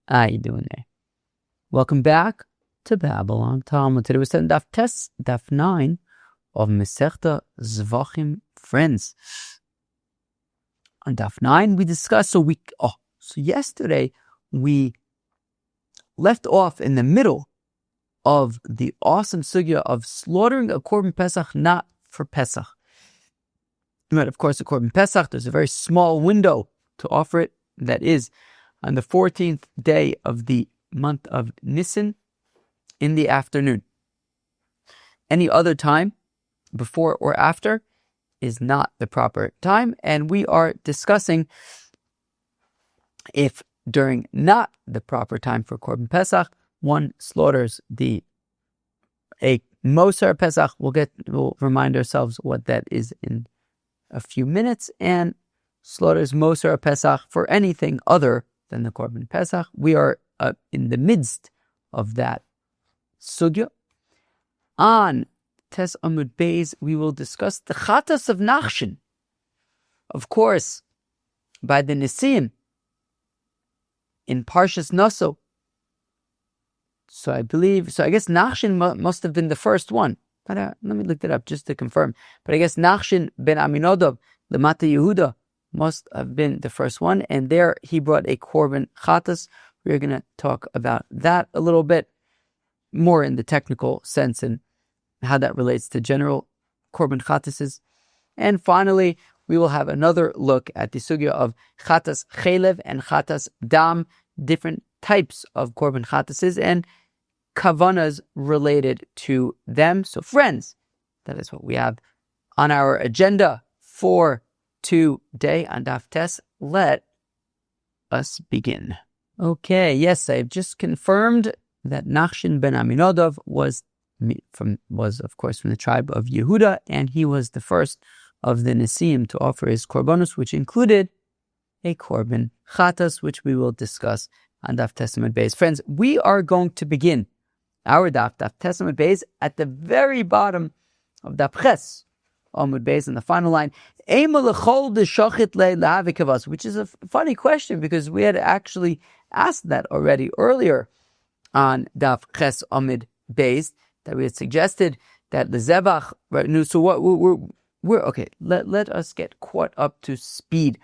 How you doing there? Welcome back to Babble on Talmud. Today we're studying Daf 9 of Pesach Zevachim. Friends, on Daf 9 we discussed so yesterday we left off in the middle of the awesome sugya of slaughtering a Korbin Pesach not for Pesach. But of course, the Korbin Pesach, there's a very small window to offer it. That is on the 14th day of the month of Nisan in the afternoon. Any other time, before or after, is not the proper time. And we are discussing if during not the proper time for Korbin Pesach, one slaughters a Mosar Pesach. We'll remind ourselves what that is in a few minutes, and slaughters Mosar Pesach for anything other than the Korbin Pesach. We are in the midst of that sugya. On Tes Amud Beis, we will discuss the Chatas of Nachshon. Of course, by the Nisim in Parshas Naso. So I guess Nachshon must have been the first one. But let me look that up just to confirm. But I guess Nachshon ben Aminodov, the Mata Yehuda, must have been the first one, and there he brought a Korbin Chatas. We're going to talk about that a little bit more in the technical sense and how that relates to general Korbin Chatases. And finally, we will have another look at the sugya of Chatas cheilev and Chatas dam, different types of Korbin Chatases and kavanas related to them. So friends, that is what we have on our agenda for today on Daf Tes. Let us begin. Okay, yes, I've just confirmed that Nachshon ben Aminodov was of course from the tribe of Yehuda, and he was the first of the Nisim to offer his korbanos, which included a Korbin Chatas, which we will discuss on Daf Tes Amud Beis. Friends, we are going to begin our Daf Tes Amud Beis at the very bottom of Daf Ches Amud Beis in the final line, which is a funny question because we had actually asked that already earlier on Daf Ches Amud Beis, that we had suggested that the Zevach, right? So what we're okay. Let us get caught up to speed.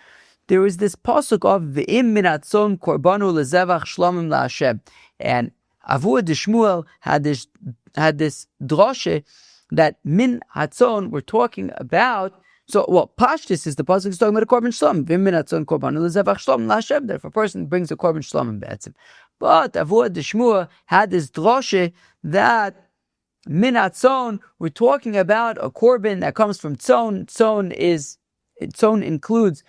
There is this pasuk of V'im min atzon korbanu lezevach shlomim laHashem, and Avur de Shmuel had this droshe that min hatzon we're talking about. So, Pashtus is the pasuk is talking about a Korbin Shlom. V'im min hatzon korbanu lezevach shlomim laHashem. That if a person brings a Korbin Shlomim be'etzim. But Avur de Shmuel had this droshe that min hatzon we're talking about a Korbin that comes from tzon. Tzon includes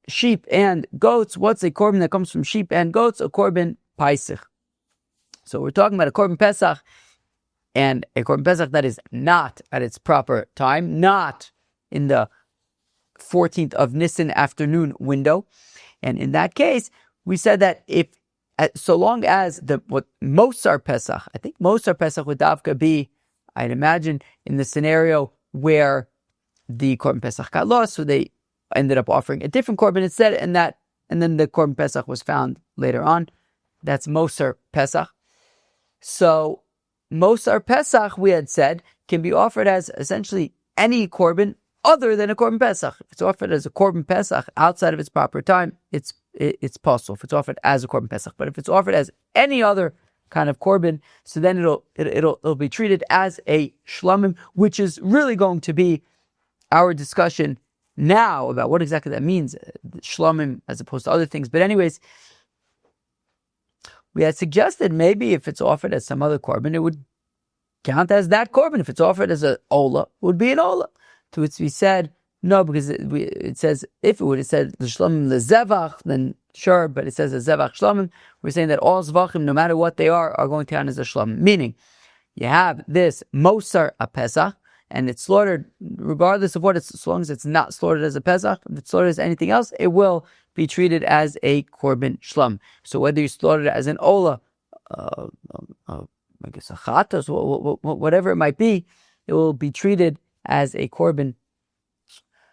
sheep and goats. What's a Korbin that comes from sheep and goats? A Korbin Pesach. So we're talking about a Korbin Pesach, and a Korbin Pesach that is not at its proper time, not in the 14th of Nisan afternoon window. And in that case, we said that so long as what Mosar Pesach, I think Mosar Pesach would davka be, I'd imagine, in the scenario where the Korbin Pesach got lost, so they ended up offering a different Korbin instead, and then the Korbin Pesach was found later on. That's Mosar Pesach. So Mosar Pesach, we had said, can be offered as essentially any Korbin other than a Korbin Pesach. If it's offered as a Korbin Pesach outside of its proper time, it's possible. If it's offered as a Korbin Pesach, but if it's offered as any other kind of Korbin, so then it'll be treated as a Shlomim, which is really going to be our discussion now about what exactly that means, Shlomim as opposed to other things. But anyways, we had suggested maybe if it's offered as some other Korbin, it would count as that Korbin. If it's offered as an Ola, it would be an Ola. To which we said, no, because it says, if it would have said Shlomim lezevach, then sure, but it says a Zevach Shlomim. We're saying that all Zvachim, no matter what they are going to count as a Shlomim. Meaning, you have this Mosar a Pesach, and it's slaughtered regardless of what it's, as long as it's not slaughtered as a Pesach. If it's slaughtered as anything else, it will be treated as a Korbin Shlom. So whether you slaughter it as an Ola, I guess a Chatas, whatever it might be, it will be treated as a Korbin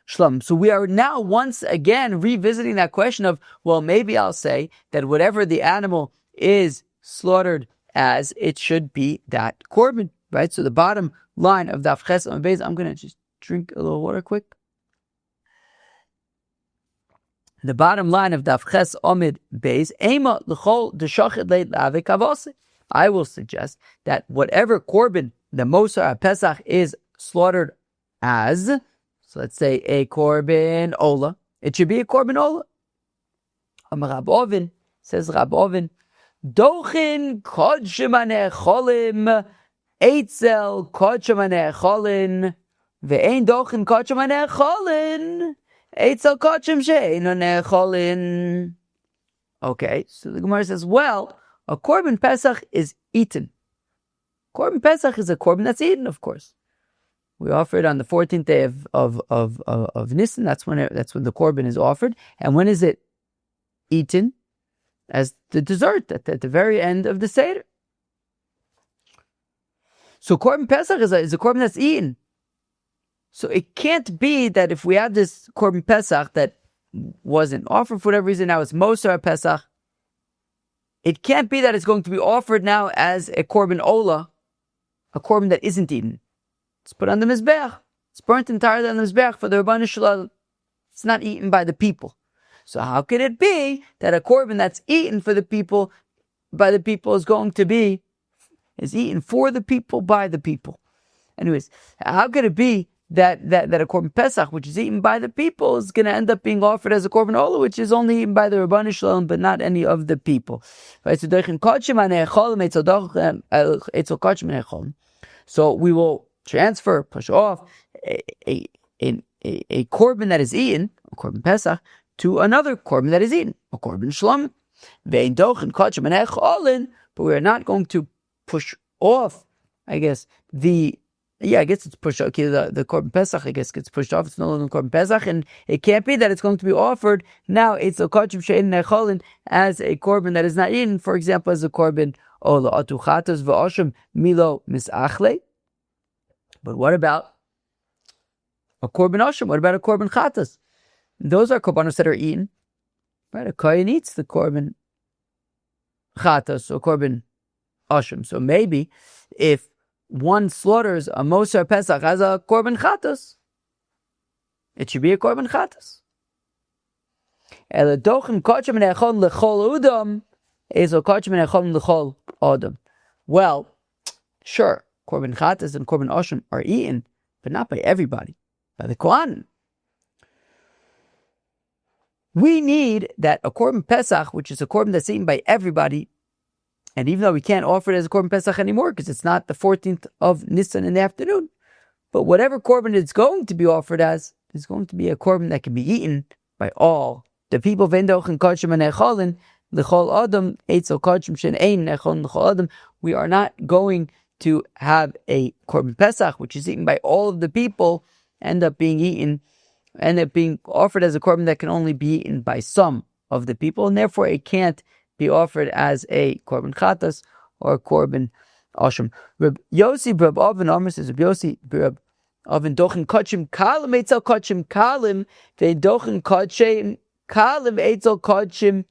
Shlom. So we are now once again revisiting that question of, well, maybe I'll say that whatever the animal is slaughtered as, it should be that Korbin, right? So the bottom line of Daf Ches Amid Beis, I'm going to just drink a little water quick. The bottom line of Daf Ches Amid Beis, Ema l'chol d'shachet leid l'avik avose. I will suggest that whatever Korbin the Mosar Pesach is slaughtered as, so let's say a Korbin Ola, it should be a Korbin Ola. Rab Ovin, says Rab Ovin, Dochin kodshim hanecholim, eitzel kodshim hanecholin, ve'ein dochin kodshim hanecholin, eitzel kodshim she'ein hanecholin. Okay, so the Gemara says, well, a Korbin Pesach is eaten. Korbin Pesach is a Korbin that's eaten, of course. We offer it on the 14th day of Nisan. That's when the Korbin is offered. And when is it eaten? As the dessert at the very end of the Seder. So Korbin Pesach is a Korbin that's eaten. So it can't be that if we have this Korbin Pesach that wasn't offered for whatever reason, now it's Mosar Pesach, it can't be that it's going to be offered now as a Korbin Ola, a Korbin that isn't eaten. It's put on the Mizbeach. It's burnt entirely on the Mizbeach for the Rabbanah Shalal. It's not eaten by the people. So how could it be that a Korbin that's eaten for the people, by the people, is eaten for the people, by the people? Anyways, how could it be that a Korbin Pesach, which is eaten by the people, is going to end up being offered as a Korbin Ola, which is only eaten by the Rabbanah Shalom, but not any of the people? Right? So we will transfer, push off a Korbin that is eaten, a Korbin Pesach, to another Korbin that is eaten, a Korbin Shlom. But we are not going to push off, I guess, it's pushed off. Okay, the Korbin Pesach, I guess, gets pushed off. It's no longer Korbin Pesach, and it can't be that it's going to be offered now. It's a Kachim She'en Necholin as a Korbin that is not eaten, for example, as a Korbin Ola. Atu Chatas v'Oshim Milo Misachle. But what about a Korbin Oshim? What about a Korbin Chatas? Those are Korbanos that are eaten. Right? A Kohen eats the Korbin Chatas or Korbin Oshim. So maybe if one slaughters a Mosar Pesach as a Korbin Chatas, it should be a Korbin Chatas. Well, sure, Korbin Chatas and Korbin Oshim are eaten, but not by everybody, by the Kohanim. We need that a Korbin Pesach, which is a Korbin that's eaten by everybody, and even though we can't offer it as a Korbin Pesach anymore, because it's not the 14th of Nisan in the afternoon, but whatever Korbin it's going to be offered as, is going to be a Korbin that can be eaten by all the people. We are not going to have a Korbin Pesach, which is eaten by all of the people, end up being offered as a Korbin that can only be eaten by some of the people, and therefore it can't be offered as a Korbin Chatas or Korbin Oshim. Reb Yossi Reb Oven Omer says, Reb Yossi Reb Oven Dochen Kachim Kalim Eitzel Kachim Kalim Ve Dochen Kachim Kalim Eitzel Kachim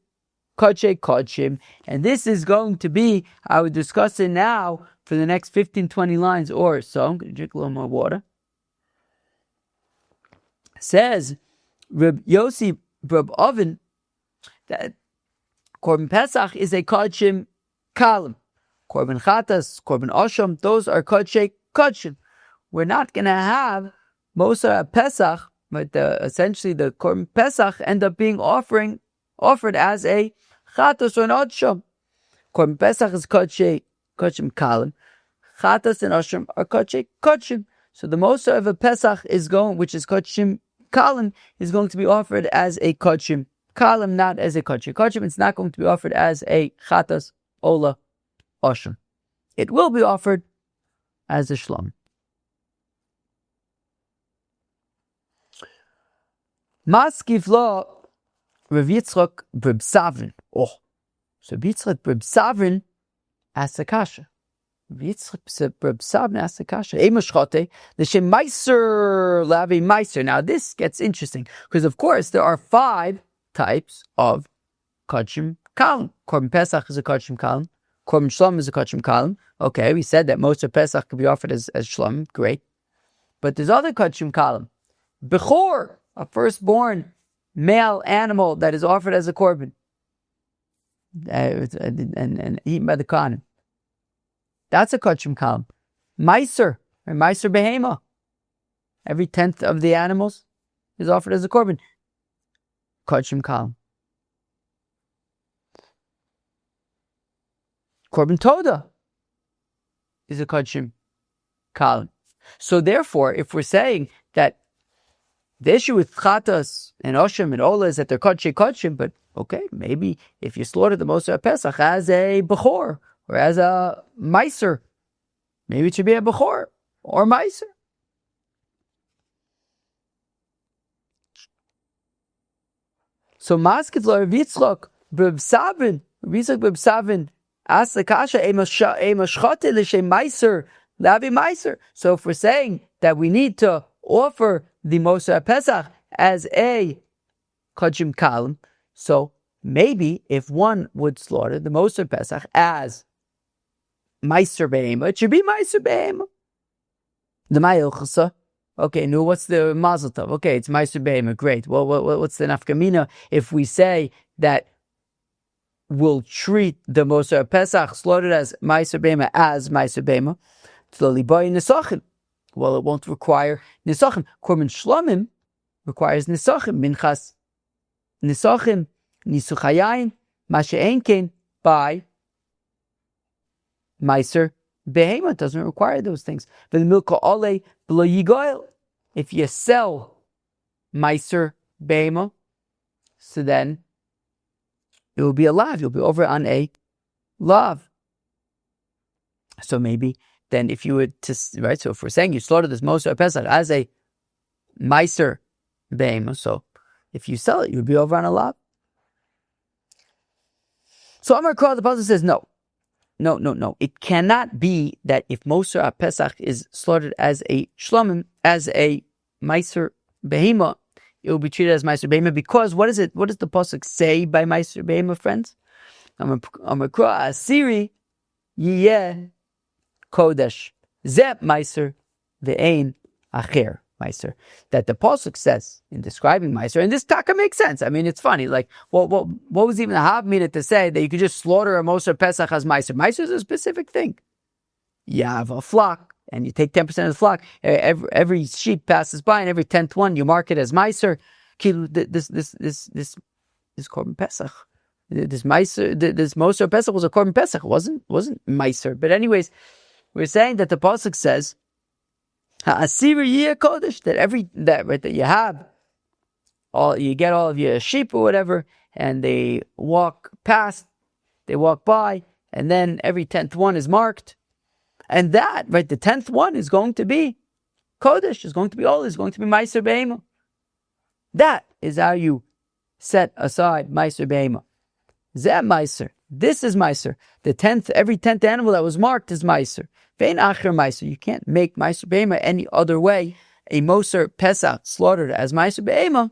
Kachim. And this is going to be, I would discuss it now for the next 15-20 lines or so. I'm going to drink a little more water. Says Reb Yossi Reb Oven that Korbin Pesach is a Kachim Kalim. Korbin Chatas, Korbin Osham, those are Kachim. We're not going to have Mosar Pesach, but essentially the Korbin Pesach end up being offered as a Chatas or an Osham. Korbin Pesach is Kachim Kalim. Chatas and Osham are Kachim. So the Mosar of a Pesach which is Kachim Kalim, is going to be offered as a Kachim Kalim, not as a Kachim. It's not going to be offered as a Chatas, Ola, Osham. It will be offered as a Shlom. Maskiv lo Rav Yitzchak Breb Savrin. So Rav Yitzchak Breb Savrin asked a kasha. Rav Yitzchak Breb Savrin asked a kasha. Eimoshchote l'shem meiser lavi meiser. Now this gets interesting because of course there are 5 types of Kachim kalim. Korbin Pesach is a kachim kalim. Korbin Shlom is a kachim kalim. Okay, we said that most of Pesach could be offered as Shlom. Great. But there's other kachim kalim. Bechor, a firstborn male animal that is offered as a korban. And eaten by the Kohanim. That's a kachim kalim. Meiser, or Meiser behema. Every 10th of the animals is offered as a korban. Kachim kalim. Korban Toda is a kachim kalim. So therefore, if we're saying that the issue with Chatas and Oshim and Ola is that they're kachim, but okay, maybe if you slaughter the Mosar Pesach as a Bechor or as a Meiser, maybe it should be a Bechor or Meiser. So Maskit lo Rav Yitzchok B'Savin, ask the Kasha Emashchote l'shem Meiser Lavi Meiser. So if we're saying that we need to offer the Mosar Pesach as a kachim kalim, so maybe if one would slaughter the Mosar Pesach as Meiser Behema, it should be Meiser Behema. The Mayilchasa. Okay, no, what's the Mazel Tov? Okay, it's Meiser Behema. Great. Well, what's the nafkamina if we say that we'll treat the Mosar Pesach slaughtered as Meiser Behema as Meiser Behema? Well, it won't require nisachim. Korbin Shlomim requires nisachim. Minchas nisachim, nisuchayayin, mashe'enkein by Meiser Behema. It doesn't require those things. But the milka ole b'lo yigoel. If you sell Meiser Behema, so then it will be a lav. You'll be over on a lav. So maybe then if you were to, right, so if we're saying you slaughter this Mosar Pesach as a Meiser Behema, so if you sell it, you would be over on a lav. So Amar Kra, the pasuk says no. It cannot be that if Mosar Pesach is slaughtered as a Shlomim, as a Meiser Behema, it will be treated as Meiser Behema because what is it? What does the pasuk say by Meiser Behema, friends? Amar Kra, Asiri Yiyeh Kodesh Zeb Meiser Ve'ein Acher Meiser. That the pasuk says in describing Meiser, and this taka makes sense. I mean, it's funny. Like, what was even the Havmina to say that you could just slaughter a Mosar Pesach as Meiser? Meiser is a specific thing. You have a flock, and you take 10% of the flock. Every sheep passes by, and every 10th one you mark it as Meiser. This Korbin Pesach. This Mosar Pesach was a Korbin Pesach. It wasn't Meiser. But anyways, we're saying that the pasuk says Ha'asir Yiyeh Kodesh, that you have you get all of your sheep or whatever, and they walk past, they walk by, and then every 10th one is marked, and that the 10th one is going to be Kodesh, is going to be Meiser Behema. That is how you set aside Meiser Behema. Zeh Meiser. This is Meiser. Every 10th animal that was marked is Meiser. Vein Acher Meiser. You can't make Meiser Behema any other way. A Mosar Pesach slaughtered as Meiser Behema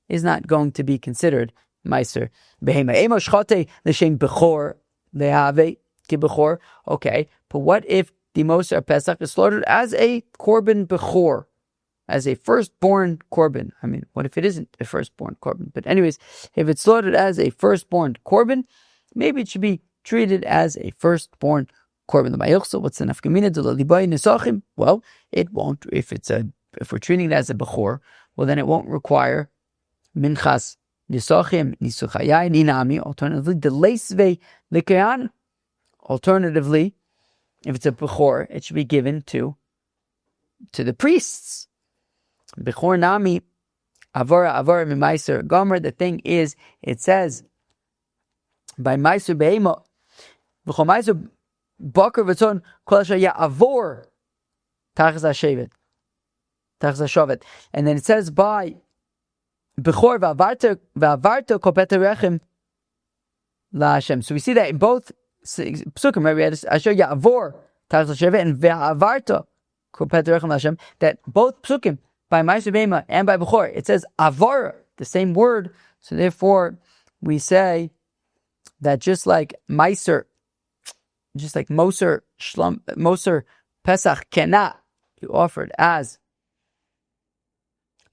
is not going to be considered Meiser Behema. Emo Shchote L'Shem Bechor Lehave Ki Bechor. Okay, but what if the Mosar Pesach is slaughtered as a Korbin Bechor, as a firstborn Korbin? I mean, what if it isn't a firstborn Korbin? But anyways, if it's slaughtered as a firstborn Korbin, maybe it should be treated as a firstborn Korbin. The Mayilchsa, what's the nafkamina? Well, it won't. If we're treating it as a Bechor, well, then it won't require Minchas Nisachim Nisuchayai Ninami. Alternatively, the Leisve Likayan. Alternatively, if it's a Bechor, it should be given to the priests. Bechor Nami Avara Mimaiser Gomer. The thing is, it says by Meiser Behema, Bechor Meiser Bakar V'Tzon Kol Asher Ya'avor Tachas HaShevet. And then it says by Bechor V'Avarta Kol Pete Rechem LaHashem. So we see that in both Psukim, right? We had Asher Ya'avor Tachas HaShevet and V'Avarta Kol Pete Rechem LaHashem. That both Psukim, by Meiser Behema and by Bechor, it says Avar, the same word. So therefore, we say that just like Moser Pesach cannot be offered as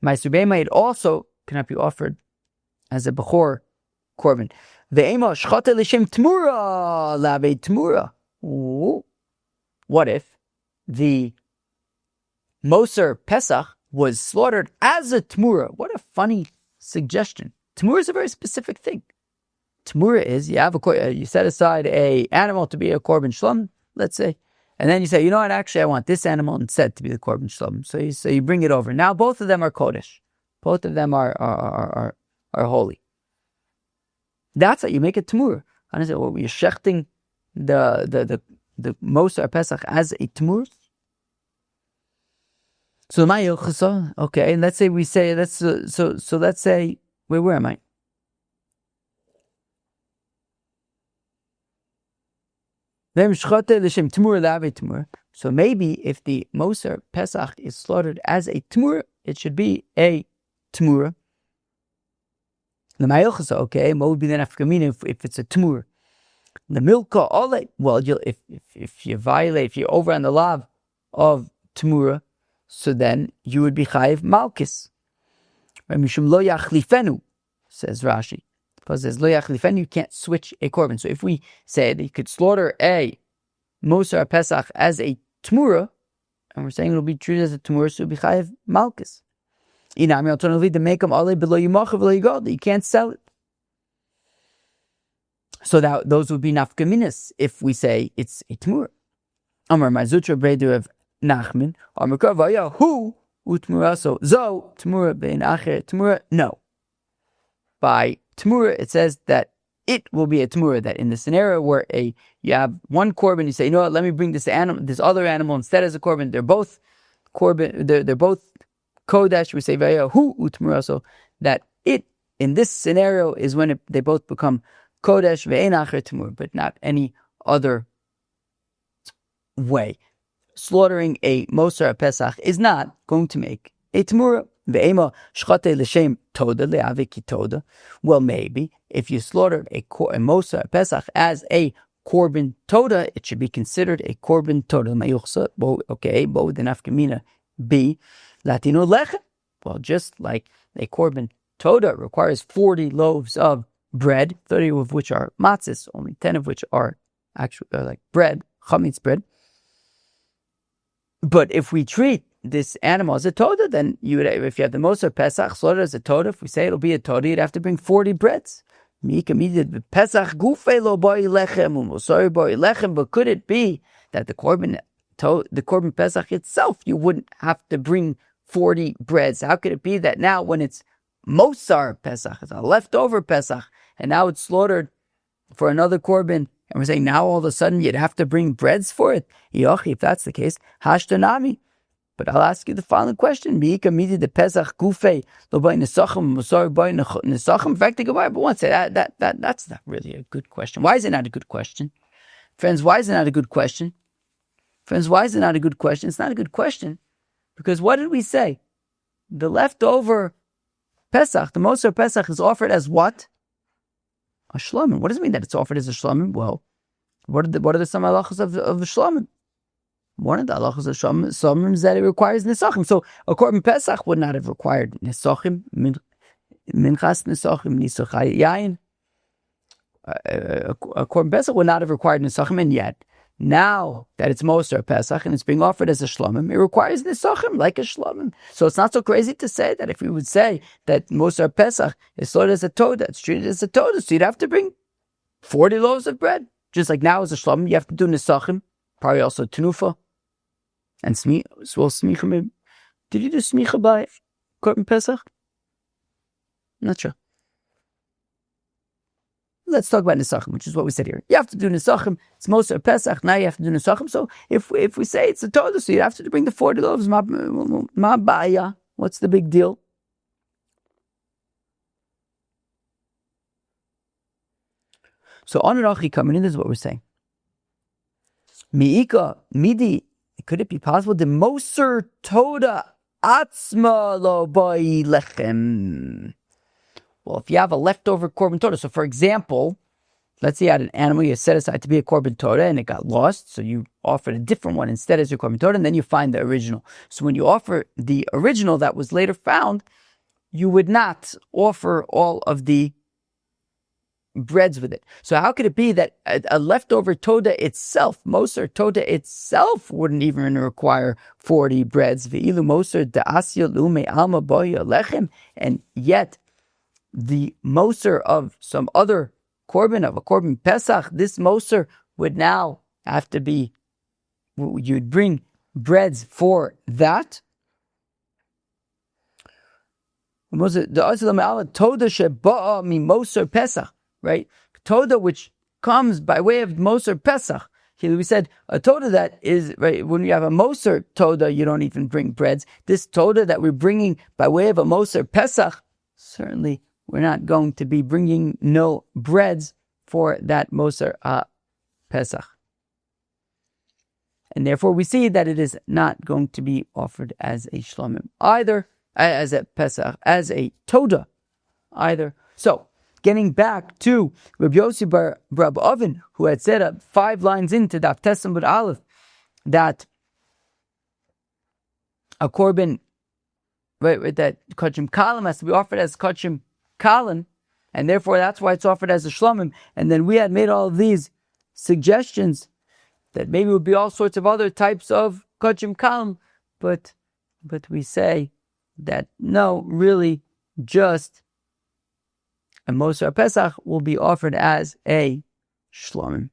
Meiser Beima, it also cannot be offered as a Bechor Korbin. Ve'ema shchata l'shem tmura la'avei tmura. What if the Moser Pesach was slaughtered as a tmura? What a funny suggestion. Tmura is a very specific thing. Tmura is you set aside a animal to be a Korbin Shlom, let's say, and then you say, you know what, actually I want this animal instead to be the Korbin Shlom. So you bring it over. Now both of them are Kodesh. Both of them are holy. That's how you make it Tmura. And I say, well, you're shechting the Moser Pesach as a Tmur. So my okay, and let's say let's say where am I? So maybe if the Moser Pesach is slaughtered as a Tmur, it should be a Tmura. Okay, what would be the nafkamina if it's a Tmur? The milka ole. Well, if you over on the lav of Tmura, so then you would be chayiv malkis. Mishum lo yachlifenu, says Rashi. Because says lo yachlifenu, you can't switch a korban. So if we say that you could slaughter a Moser Pesach as a Tmura, and we're saying it'll be treated as a Tmura, so it'll be chayiv malkis. Inami alternatively to make them ale below yimachav below yigod, you can't sell it. So that those would be nafkaminas if we say it's a Tmura. Amar Mazutra Breder of Nachman, Amar Kavaya, who utmura, so zo Tmura bein acher Tmura. No, by Tmura it says that it will be a Tmura. That in the scenario where you have one korban, you say, you know what, let me bring this other animal instead as a korban. They're both korban. They're both kodesh. We say vaya hu utmura, so that it in this scenario is when they both become kodesh ve'ein acher Tmura, but not any other way. Slaughtering a Moser Pesach is not going to make a Tmura. Ve'ema shchate l'shem toda le'aviki toda. Well, maybe if you slaughtered a Moser Pesach as a Korbin Toda, it should be considered a Korbin Toda. Okay, bo the nafkamina be Latino lechem. Well, just like a Korbin Toda requires 40 loaves of bread, 30 of which are matzahs, only 10 of which are actually like bread, chametz bread. But if we treat this animal as a Toda, then if you have the Moser Pesach slaughtered as a Toda, if we say it'll be a Toda, you'd have to bring 40 breads. But could it be that the Korbin Pesach itself, you wouldn't have to bring 40 breads? How could it be that now when it's Moser Pesach, it's a leftover Pesach, and now it's slaughtered for another Korbin, and we're saying now all of a sudden you'd have to bring breads for it? If that's the case, hashtanami. But I'll ask you the following question: the Pesach gufei lo by nesachim musar by nesachim. In fact, but once that's not really a good question. Why is it not a good question, friends? Why is it not a good question, friends? Why is it not a good question? It's not a good question because what did we say? The leftover Pesach, the Moser Pesach, is offered as what? A shlomim. What does it mean that it's offered as a shlomim? Well, what are the some halachas of the shlomim? One of the halachas of shlomim is that it requires nesachim. So a Korbin Pesach would not have required nesachim, minchas nesachim, nisachai yain. A Korbin Pesach would not have required nesachim, and yet now that it's Moser Pesach and it's being offered as a shlomim, it requires nesachim like a shlomim. So it's not so crazy to say that if we would say that Moser Pesach is slaughtered as a toda, it's treated as a toda, so you'd have to bring 40 loaves of bread. Just like now as a shlomim, you have to do nesachim, probably also tenufa, and smicha. Did you do smicha by Korbin Pesach? Not sure. Let's talk about nesachim, which is what we said here. You have to do nesachim. It's Moser Pesach. Now you have to do nesachim. So if we say it's a toda, so you have to bring the 40 loaves. Ma ba'aya. What's the big deal? So on and achi coming in, this is what we're saying. Miika midi. Could it be possible the Moser Toda atzma lo boi lechem? Well, if you have a leftover Korbin Toda, so for example, let's say you had an animal you set aside to be a Korbin Torah and it got lost, so you offered a different one instead as your Korbin Torah, and then you find the original. So when you offer the original that was later found, you would not offer all of the breads with it. So how could it be that a leftover Toda itself, Moser Toda itself, wouldn't even require 40 breads? Ve'ilu Moser da'asya lume alma boya lechem, and yet the Moser of some other Korbin, of a Korbin Pesach, this Moser would now have to be, you'd bring breads for that. Toda sheba'a mi Moser Pesach, right? Toda which comes by way of Moser Pesach. We said a Toda that is, right, when you have a Moser Toda, you don't even bring breads. This Toda that we're bringing by way of a Moser Pesach, certainly we're not going to be bringing no breads for that Moser Pesach. And therefore we see that it is not going to be offered as a Shlomim either, as a Pesach, as a Toda either. So, getting back to Rabbi Yossi bar Rab Oven, who had said 5 lines into Daf Tesam Bud Aleph that a Korbin, right, that Kachim Kalim has to be offered as Kachim Kalim, and therefore that's why it's offered as a Shlomim. And then we had made all of these suggestions that maybe it would be all sorts of other types of Kachim Kalim, but we say that no, really, just a Moser Pesach will be offered as a Shlomim.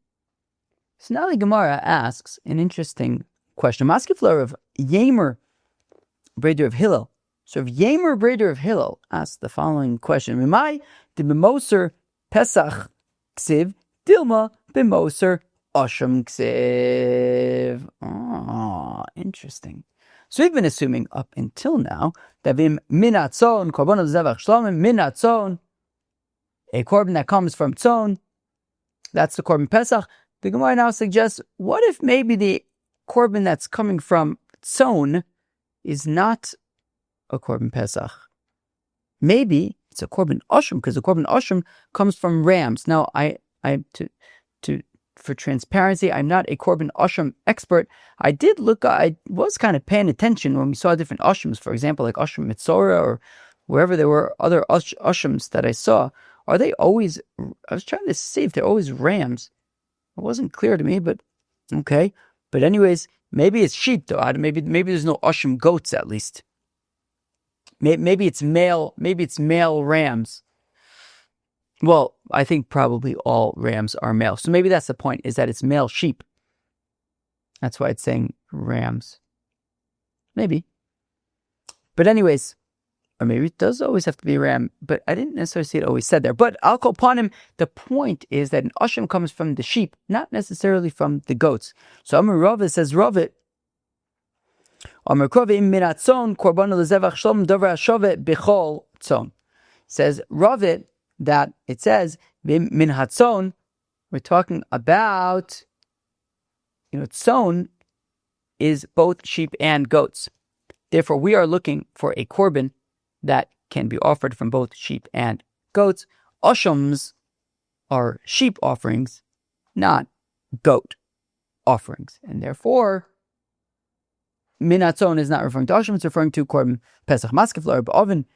So now the Gemara asks an interesting question. Maskefler of Yemer, Breder of Hillel. So if Yemer, Breder of Hillel, asks the following question: Mimai de b'Moser Pesach ksiv dilma b'Moser Osham ksiv. Interesting. So we've been assuming up until now that vim minatzon korban of zevach shlomim minatzon, a korban that comes from tzon, that's the korban Pesach. The Gemara now suggests, what if maybe the korban that's coming from tzon is not a korban Pesach? Maybe it's a korban Osham, because the korban Osham comes from rams. Now, for transparency, I'm not a Korbin Osham expert. I was kind of paying attention when we saw different Oshams, for example, like Osham Mitzora or wherever there were other Oshams that I saw. Are they always, I was trying to see if they're always rams. It wasn't clear to me, but okay. But anyways, maybe it's sheep though. Maybe there's no Osham goats at least. Maybe it's male rams. Well, I think probably all rams are male. So maybe that's the point, is that it's male sheep. That's why it's saying rams. Maybe. But anyways, or maybe it does always have to be a ram, but I didn't necessarily see it always said there. But I'll call upon him. The point is that an Osham comes from the sheep, not necessarily from the goats. So Amar Ravit says, Ravit, Amar Krovim minatzon korban lezevach shlom dover hashovet b'chol tzon. Says Ravit, that it says min hatzon, we're talking about, tzon is both sheep and goats. Therefore, we are looking for a korban that can be offered from both sheep and goats. Oshams are sheep offerings, not goat offerings, and therefore min hatzon is not referring to Osham; it's referring to korban Pesach. Maskefler Reb Oven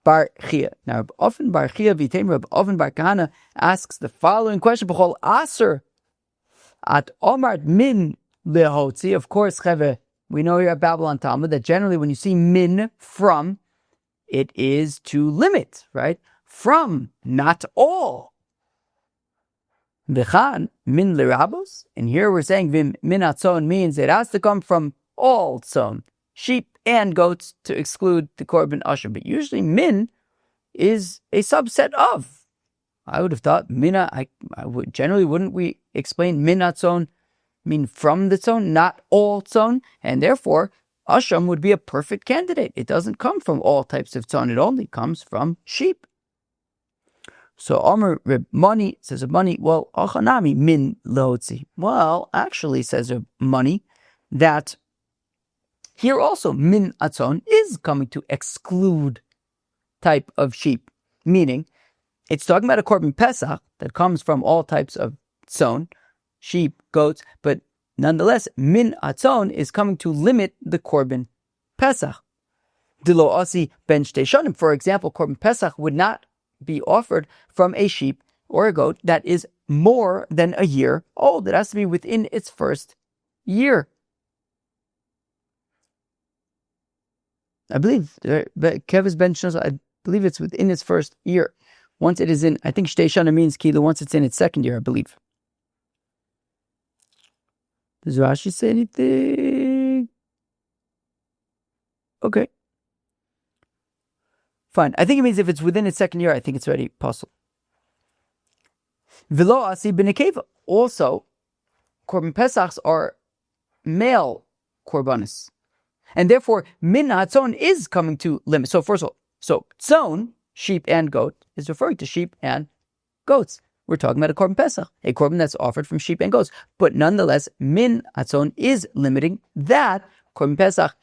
Bar Chia. Now, Reb Oven Bar Chia v'tein Reb Oven Bar Kahana asks the following question: B'chol aser at omar min lehotzi. Of course, Cheve, we know here at Babble on Talmud that generally when you see min from, it is to limit, right? From, not all. V'chan min lerabos, and here we're saying min hatzon means it has to come from all tzon, sheep and goats, to exclude the korban Osham. But usually min is a subset of. I would have thought mina, wouldn't we explain min hatzon mean from the tzon, not all tzon, and therefore Osham would be a perfect candidate. It doesn't come from all types of tzon, it only comes from sheep. So Omer Reb Mani says Reb Mani, well, Ochanami min lehotzi. Well, actually, says Reb Mani, that here also min hatzon is coming to exclude type of sheep, meaning it's talking about a Korbin Pesach that comes from all types of tzon, sheep, goats, but nonetheless, min atzon is coming to limit the Korbin Pesach. Dilo asi ben shtei shonim, for example, Korbin Pesach would not be offered from a sheep or a goat that is more than a year old. It has to be within its first year. I believe, Kevis ben Shnos, I believe it's within its first year. Once it is in, I think Shtei Shana means Kilo, once it's in its second year, I believe. Does Rashi say anything? Okay. Fine. I think it means if it's within its second year, I think it's already possible. V'lo asi b'nekeva. Also, Korban Pesachs are male korbanos. And therefore, min hatzon is coming to limit. So first of all, tzon, sheep and goat, is referring to sheep and goats. We're talking about a Korban Pesach, a Korban that's offered from sheep and goats. But nonetheless, min hatzon is limiting that Korban Pesach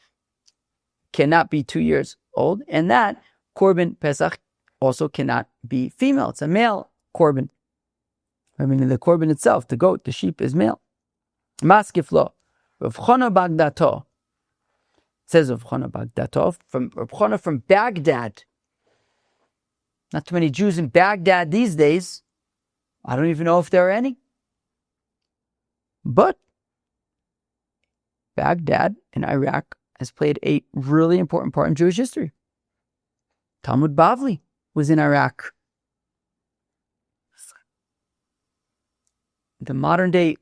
cannot be 2 years old, and that Korban Pesach also cannot be female. It's a male Korban. I mean, the Korban itself, the goat, the sheep, is male. Maskiflo, Rav Chana Bagdato. Says Rav Chana Bagdato, from Rav Chana from Baghdad. Not too many Jews in Baghdad these days. I don't even know if there are any. But Baghdad in Iraq has played a really important part in Jewish history. Talmud Babble was in Iraq. The modern day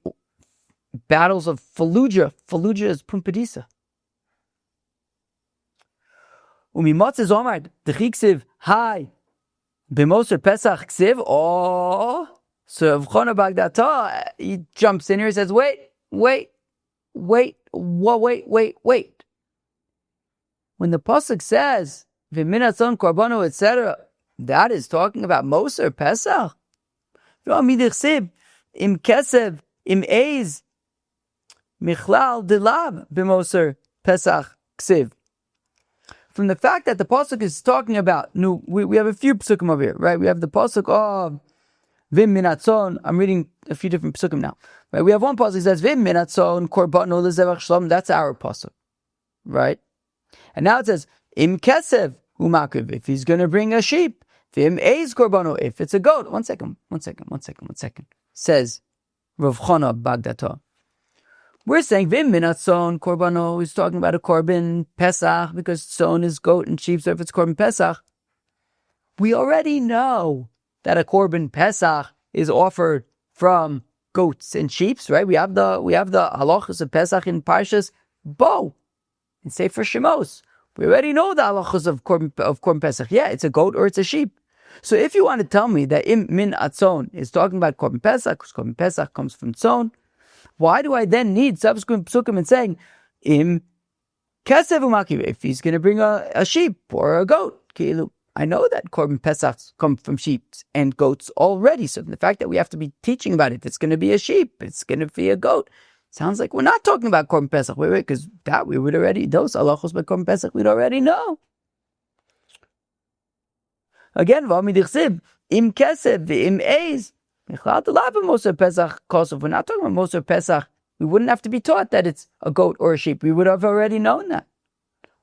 battles of Fallujah. Fallujah is Pumbedisa. Umimatzes Omar, the Chiksiv, hi, B'moser Pesach Ksiv, oh, so Rav Chana Bagdata, he jumps in here and says, wait. When the Pasuk says, V'minatzon Korbano, etc., that is talking about Moser Pesach. Im Kesev, Im Eiz, Michlal Dilab, B'moser Pesach Ksiv. From the fact that the pasuk is talking about, we have a few psukim over here, right? We have the pasuk of Vim Minatzon. I'm reading a few different psukim now, right? We have one pasuk that says Vim Minatzon Korbano Lezevach Shalom. That's our pasuk, right? And now it says Im Kesev Umakiv, if he's going to bring a sheep. Vim Eiz Korbano, if it's a goat. One second. Says Rav Chana Bagdata. We're saying Vim Minatzon Korbano is talking about a Korbin Pesach because tzon is goat and sheep, so if it's Korbin Pesach, we already know that a Korbin Pesach is offered from goats and sheep, right? We have the halachos of Pesach in Parshas Bo in Sefer Shemos. We already know the halachos of Korbin Pesach. Yeah, it's a goat or it's a sheep. So if you want to tell me that Im Min Atzon is talking about Korbin Pesach, because Korbin Pesach comes from tzon, why do I then need subsequent psukim and saying, Im Kesev Umakiv, if he's going to bring a sheep or a goat? I know that Korbin Pesachs come from sheep and goats already. So the fact that we have to be teaching about it, it's going to be a sheep, it's going to be a goat. Sounds like we're not talking about Korbin Pesach. Wait, because that we would already, those halachos by Korbin Pesach, we'd already know. Again, Im Kesev, Im Eiz. If we're not talking about Moser Pesach, we wouldn't have to be taught that it's a goat or a sheep. We would have already known that.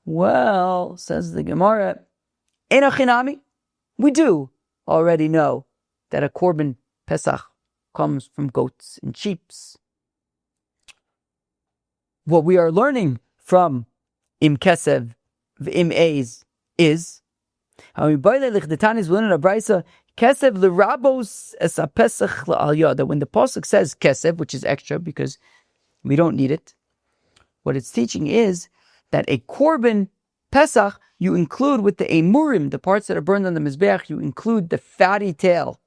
Well, says the Gemara, Enochinami, we do already know that a Korbin Pesach comes from goats and sheep. What we are learning from Im Kesev, Im Eiz is, how we buy the Tanis within a brisa, Kesev l'rabos es a Pesach la'aliyah. That when the pasuk says Kesev, which is extra because we don't need it, what it's teaching is that a Korbin Pesach you include with the emurim, the parts that are burned on the mizbeach, you include the fatty tail.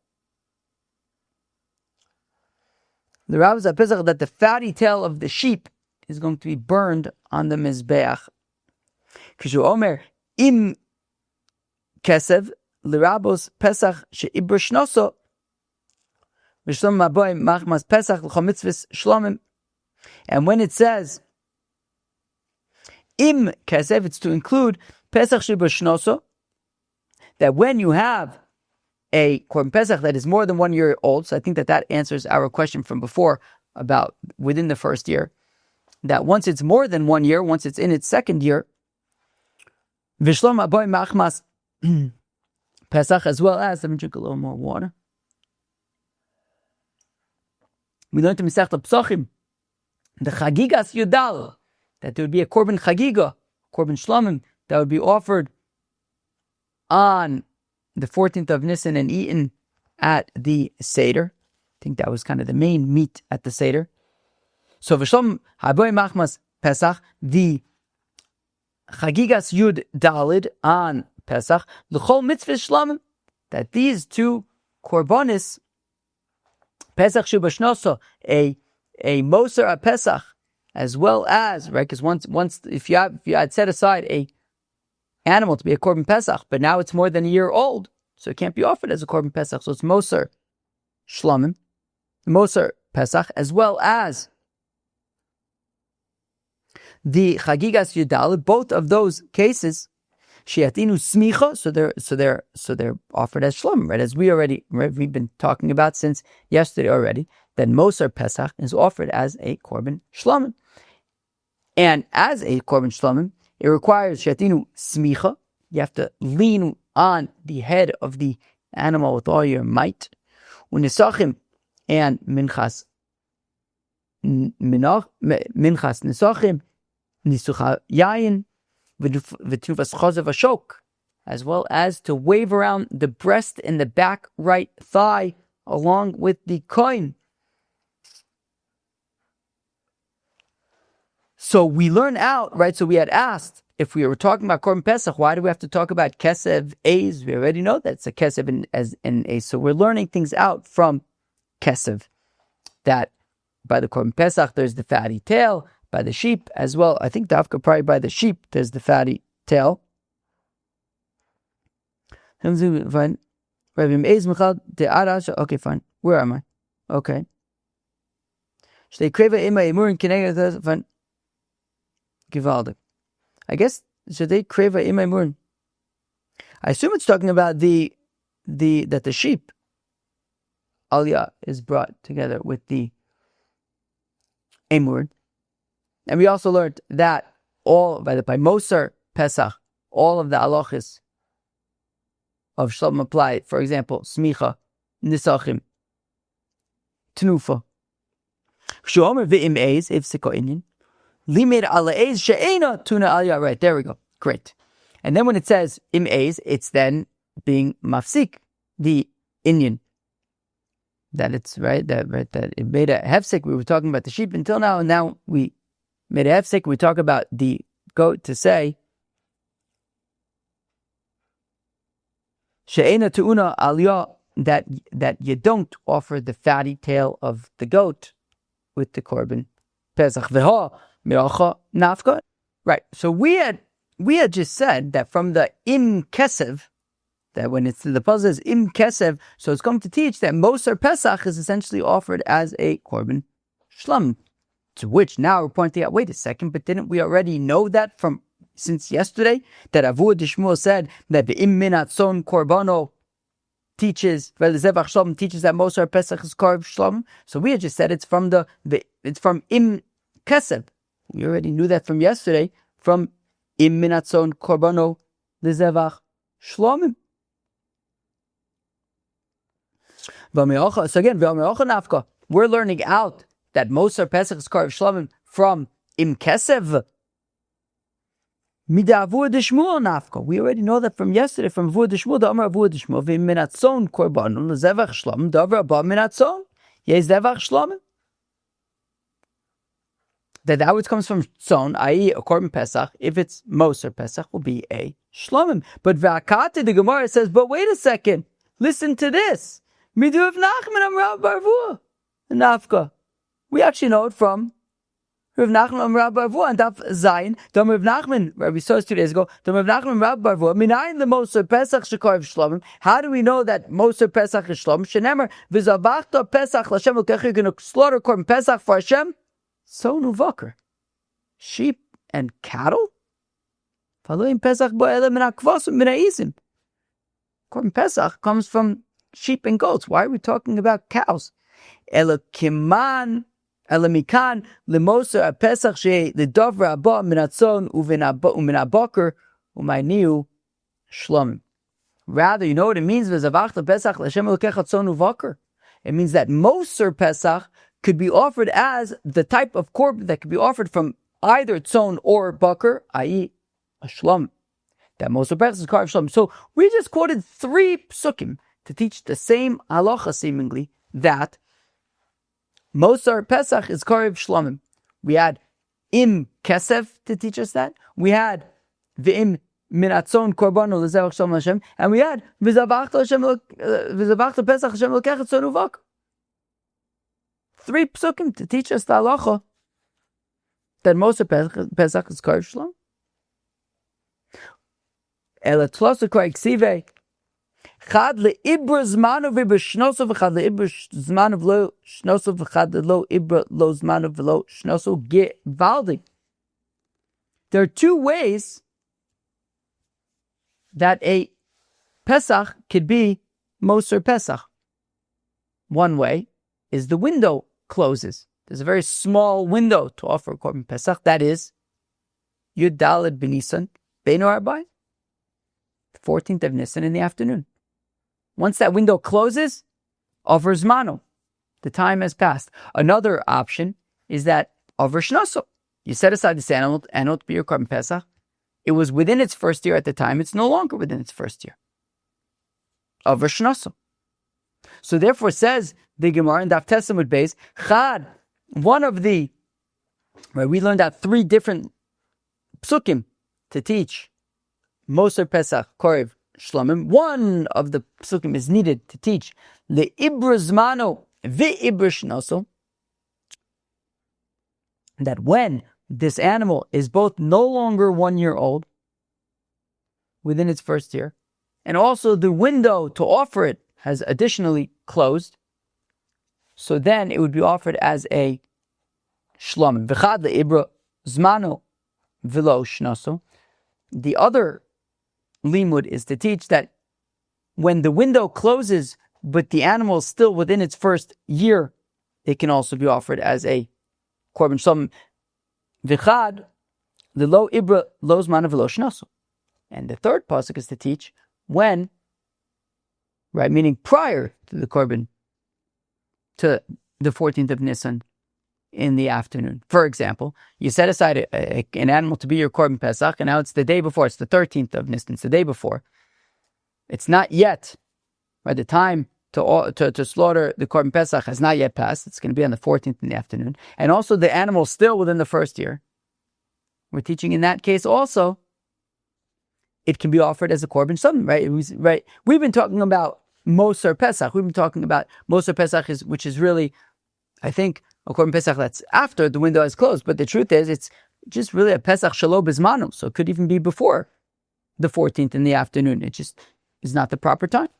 The rabbis are Pesach that the fatty tail of the sheep is going to be burned on the mizbeach. Kishu Omer im Kesev. L'rabos Pesach she'ibur shnoso v'shlom maboim machmas Pesach l'chomitzvis shlomim. And when it says im Kesev, it's to include Pesach she'ibur shnoso, that when you have a Korbin Pesach that is more than 1 year old, so I think that answers our question from before about within the first year, that once it's more than 1 year, once it's in its second year, Vishlom Aboy Machmas Pesach, as well as, let me drink a little more water. We learned in Pesach Pesachim, the Chagigas Yudal, that there would be a Korbin Chagiga, Korbin Shlomim, that would be offered on the 14th of Nisan and eaten at the Seder. I think that was kind of the main meat at the Seder. So V'Shlom Haboy Machmas Pesach, the Chagigas Yud Dalid on Pesach, L'chol Mitzvah Shlomim, that these two Korbanis, Pesach Shubashnoso, a Moser at Pesach, as well as, right, because once if you had set aside a animal to be a Korbin Pesach, but now it's more than 1 year old, so it can't be offered as a Korbin Pesach. So it's Moser Shlomim, Moser Pesach, as well as the Chagigas Yudal. Both of those cases, Shiatinu Smicha, so they're offered as Shlomim, right? As we've been talking about since yesterday already, that Moser Pesach is offered as a Korbin Shlomim, and as a Korbin Shlomim, it requires Shiatinu Smicha. You have to lean on the head of the animal with all your might. Unisachim and Minchas Nisachim, Nisucha Yayin, V'tuvas Chozav Ashok, as well as to wave around the breast and the back right thigh along with the coin. So we learn out, right? So we had asked, if we were talking about Korbin Pesach, why do we have to talk about Kesev A's? We already know that it's a Kesev and A. So we're learning things out from Kesev, that by the Korbin Pesach, there's the fatty tail, by the sheep as well. I think Dafka probably by the sheep, there's the fatty tail. Okay, fine. Where am I? Okay. I guess, should they crave a imay. I assume it's talking about that the sheep aliyah is brought together with the emur. And we also learned that by Moser Pesach, all of the halachos of Shlom apply. For example, Smicha, Nisachim, Tnufa. Shomer v'im eis ifsiko inyan. Limir ala eis she'ena tuna aliyah. Right, there we go. Great. And then when it says im eis, it's then being mafsik, the inyan. That it's right, that it made a hefsek. We were talking about the sheep until now, and now we made a hefsek. We talk about the goat to say she'ena tu'una aliyah, that you don't offer the fatty tail of the goat with the Korbin Pesach. V'ha miracha nafka. Right. So we had just said that from the im kesev, that when it's the puzzle is im kesev, so it's going to teach that Moser Pesach is essentially offered as a Korbin Shlom. To which now we're pointing out, wait a second, but didn't we already know that since yesterday, that Avu Dishmuel said that the im minat son korbano teaches, well, the Zevach Shlom teaches that Moser Pesach is Korb Shlom. So we had just said it's from it's from im kesev. We already knew that from yesterday, from im minat son korbano the Zevach Shlomim. So again, we're learning out that Moser Pesach is Korb Shlomim from im kesev. Midavur Dishmuel nafka. We already know that from yesterday, from Vur Dishmuel, the Amar Vur Dishmuel, v'im minatzon korban, l'zevach shlom, davar abba minatzon, yeh zevach shlom. That which comes from tzon, i.e. a Korbin Pesach, if it's Moser Pesach, will be a shlomim. But v'akate, the Gemara says, but wait a second, listen to this. Miduv Nachman Amrav Barvua nafka. We actually know it from Rav Nachman Rav Barvua and Daf Zayin. Dom Rav Nachman, where we saw this 2 days ago. Dom Rav Nachman Rav Barvua. Minayin the Moser Pesach shekorv shlomim. How do we know that Moser Pesach is shlom? Shenemer v'zavachta Pesach l'Hashem. L'kech, you're going to slaughter Korbin Pesach for Hashem. So nuvaker, sheep and cattle. Following Pesach bo'elam min hakvasim min ha'izim. Korbin Pesach comes from sheep and goats? Why are we talking about cows? Elamikan lemoser pesach she ledovra abba minatzon uminaboker umayniu shlomim. Rather, you know what it means? V'zavachta pesach l'Hashem Elokecha tzon uvaker. It means that moser pesach could be offered as the type of korban that could be offered from either tzon or baker, i.e., a shlom. That moser pesach is carved shlom. So we just quoted 3 psukim to teach the same halacha, seemingly, that moser pesach is carved shlomim. We had im kesef to teach us that. We had v'im minatzon korbanu l'zevach shalom Hashem, and we had v'zavachta pesach Hashem l'kechet tzon uvak. 3 psukim to teach us the halacha that moser pesach is carved shlom. Ela tlosu kvar ksive chad leibra zmanu v'b'shnosu v'chad leibra zmanu v'lo shnosu v'chad lo ibra lo zmanu v'lo shnosu gevaldi. There are 2 ways that a Pesach could be Moser Pesach. One way is the window closes. There's a very small window to offer Korbin Pesach. That is Yud Daled B'Nisan Beinu Arbai, 14th of Nisan in the afternoon. Once that window closes, over Zmano, the time has passed. Another option is that over Shnoso. You set aside this animal to be your Korbin Pesach. It was within its first year at the time. It's no longer within its first year. Over Shnoso. So therefore says the Gemara in Daf Tesamud Beis, Chad, one of the, right, we learned out 3 different psukim to teach Moser Pesach, Korev, Shlomim. One of the psukim is needed to teach Le'ibra Zmano Ve'ibra Shnoso, that when this animal is both no longer 1 year old, within its first year, and also the window to offer it has additionally closed, so then it would be offered as a shlomim. V'chad le'ibra zmano v'lo shnoso. The other limud is to teach that when the window closes, but the animal is still within its first year, it can also be offered as a korban shlomim. V'chad le'lo ibra lo zmano v'lo shnoso. And the third pasuk is to teach when, right, meaning prior to the korban, to the 14th of Nisan in the afternoon. For example, you set aside an animal to be your Korbin Pesach, and now it's the day before, it's the 13th of Nisan, it's the day before. It's not yet, right, the time to slaughter the Korbin Pesach has not yet passed. It's going to be on the 14th in the afternoon. And also the animal is still within the first year. We're teaching in that case also, it can be offered as a korban shlomim, right? We've been talking about Moser Pesach. We've been talking about Moser Pesach, which is really, I think, a korban Pesach that's after the window is closed. But the truth is, it's just really a Pesach shelo bizmanu. So it could even be before the 14th in the afternoon. It just is not the proper time.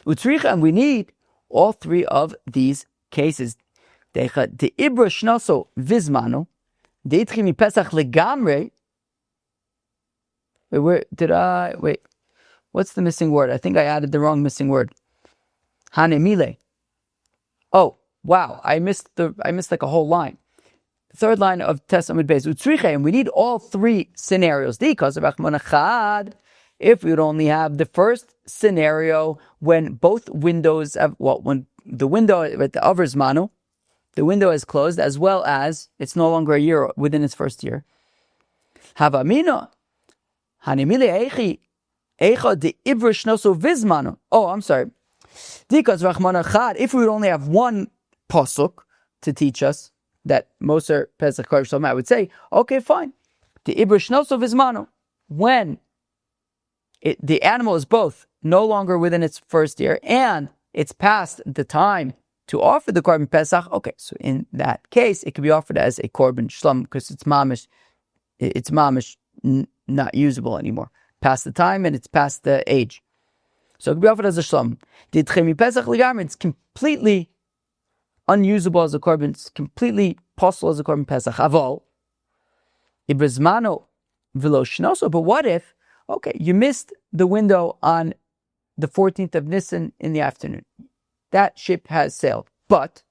Utzricha, and we need all 3 of these cases. The ibra shnoso vizmanu, the itchi mi Pesach legamre. Wait, what's the missing word? I think I added the wrong missing word. Hanemile. Oh, wow, I missed like a whole line. The third line of Tesamud Beis, Utzriche, and we need all 3 scenarios. If we would only have the first scenario when both windows have, when the window at the Avers Manu, the window is closed, as well as it's no longer a year within its first year. Havamina. Oh, I'm sorry. If we would only have one pasuk to teach us that Moser Pesach Korbin Shlomim, I would say, okay, fine. The ibra shnoso vizmano, when the animal is both no longer within its first year and it's past the time to offer the Korbin Pesach. Okay, so in that case, it can be offered as a Korbin Shlomim because it's mamish not usable anymore. Past the time and it's past the age. So it can be offered as a shlom. The Tchemi Pesach Ligarm, it's completely unusable as a korban. It's completely possible as a korban Pesach. Avol, Ibrizmano Vilo Shnoso. But what if, okay, you missed the window on the 14th of Nisan in the afternoon. That ship has sailed. But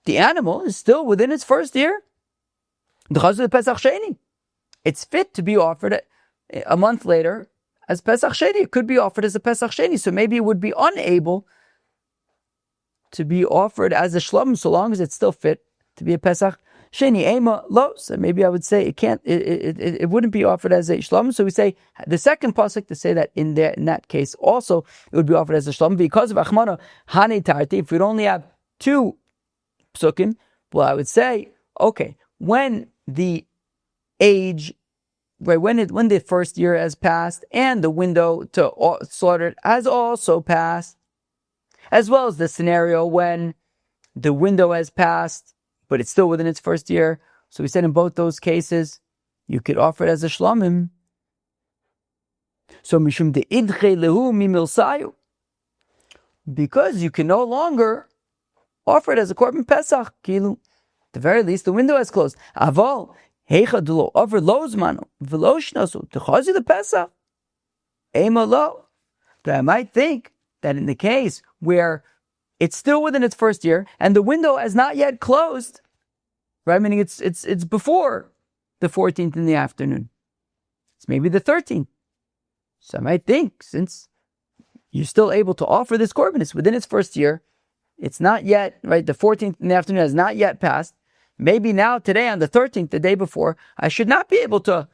the animal is still within its first year. It's fit to be offered a month later as Pesach Sheni. It could be offered as a Pesach Sheni. So maybe it would be unable to be offered as a Shlom so long as it's still fit to be a Pesach Sheni. Ema lo. So maybe I would say it can't. It wouldn't be offered as a Shlom. So we say the second pasuk to say that in that case also it would be offered as a Shlom because of Achmana Hane Tarti. If we'd only have two psukim, well, I would say okay, when the age, right, when the first year has passed and the window to slaughter it has also passed, as well as the scenario when the window has passed but it's still within its first year. So we said in both those cases you could offer it as a shlomim. So mishum de idche lehu mimilsayu, because you can no longer offer it as a korban pesach. Kilu, at the very least, the window has closed. Aval heicha dulo offer lozmanu v'lo shnasu techazi the pesach ema lo. But I might think that in the case where it's still within its first year and the window has not yet closed, right? Meaning it's before the 14th in the afternoon. It's maybe the 13th. So I might think, since you're still able to offer this korban, it's within its first year. It's not yet, right? The 14th in the afternoon has not yet passed. Maybe now, today, on the 13th, the day before, I should not be able to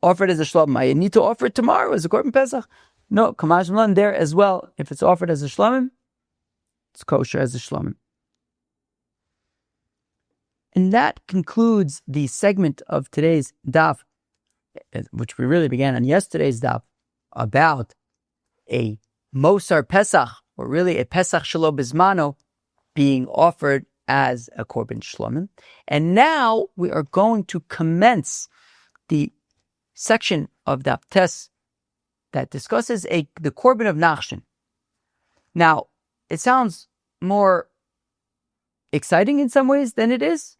offer it as a shlom. I need to offer it tomorrow as a korban pesach. No, Kamash Malan there as well. If it's offered as a shlomim, it's kosher as a shlomim. And that concludes the segment of today's daf, which we really began on yesterday's daf, about a Mosar Pesach, or really a Pesach Shelo Bizmano, being offered as a Korban Shlomim. And now we are going to commence the section of Daf Tes that discusses the Korbin of Nachshon. Now, it sounds more exciting in some ways than it is.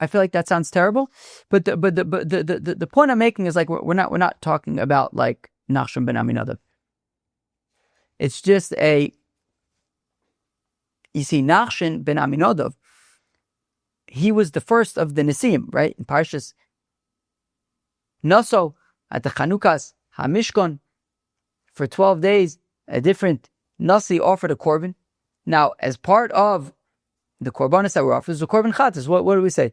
I feel like that sounds terrible, but the point I'm making is like we're not talking about like Nachshon ben Aminadav. It's just you see, Nachshon ben Aminadav, he was the first of the Nesiim, right? In Parshas Naso, at the Chanukas HaMishkon, for 12 days, a different Nasi offered a Korban. Now, as part of the Korbanos that were offered, the Korban Chatas, what do we say?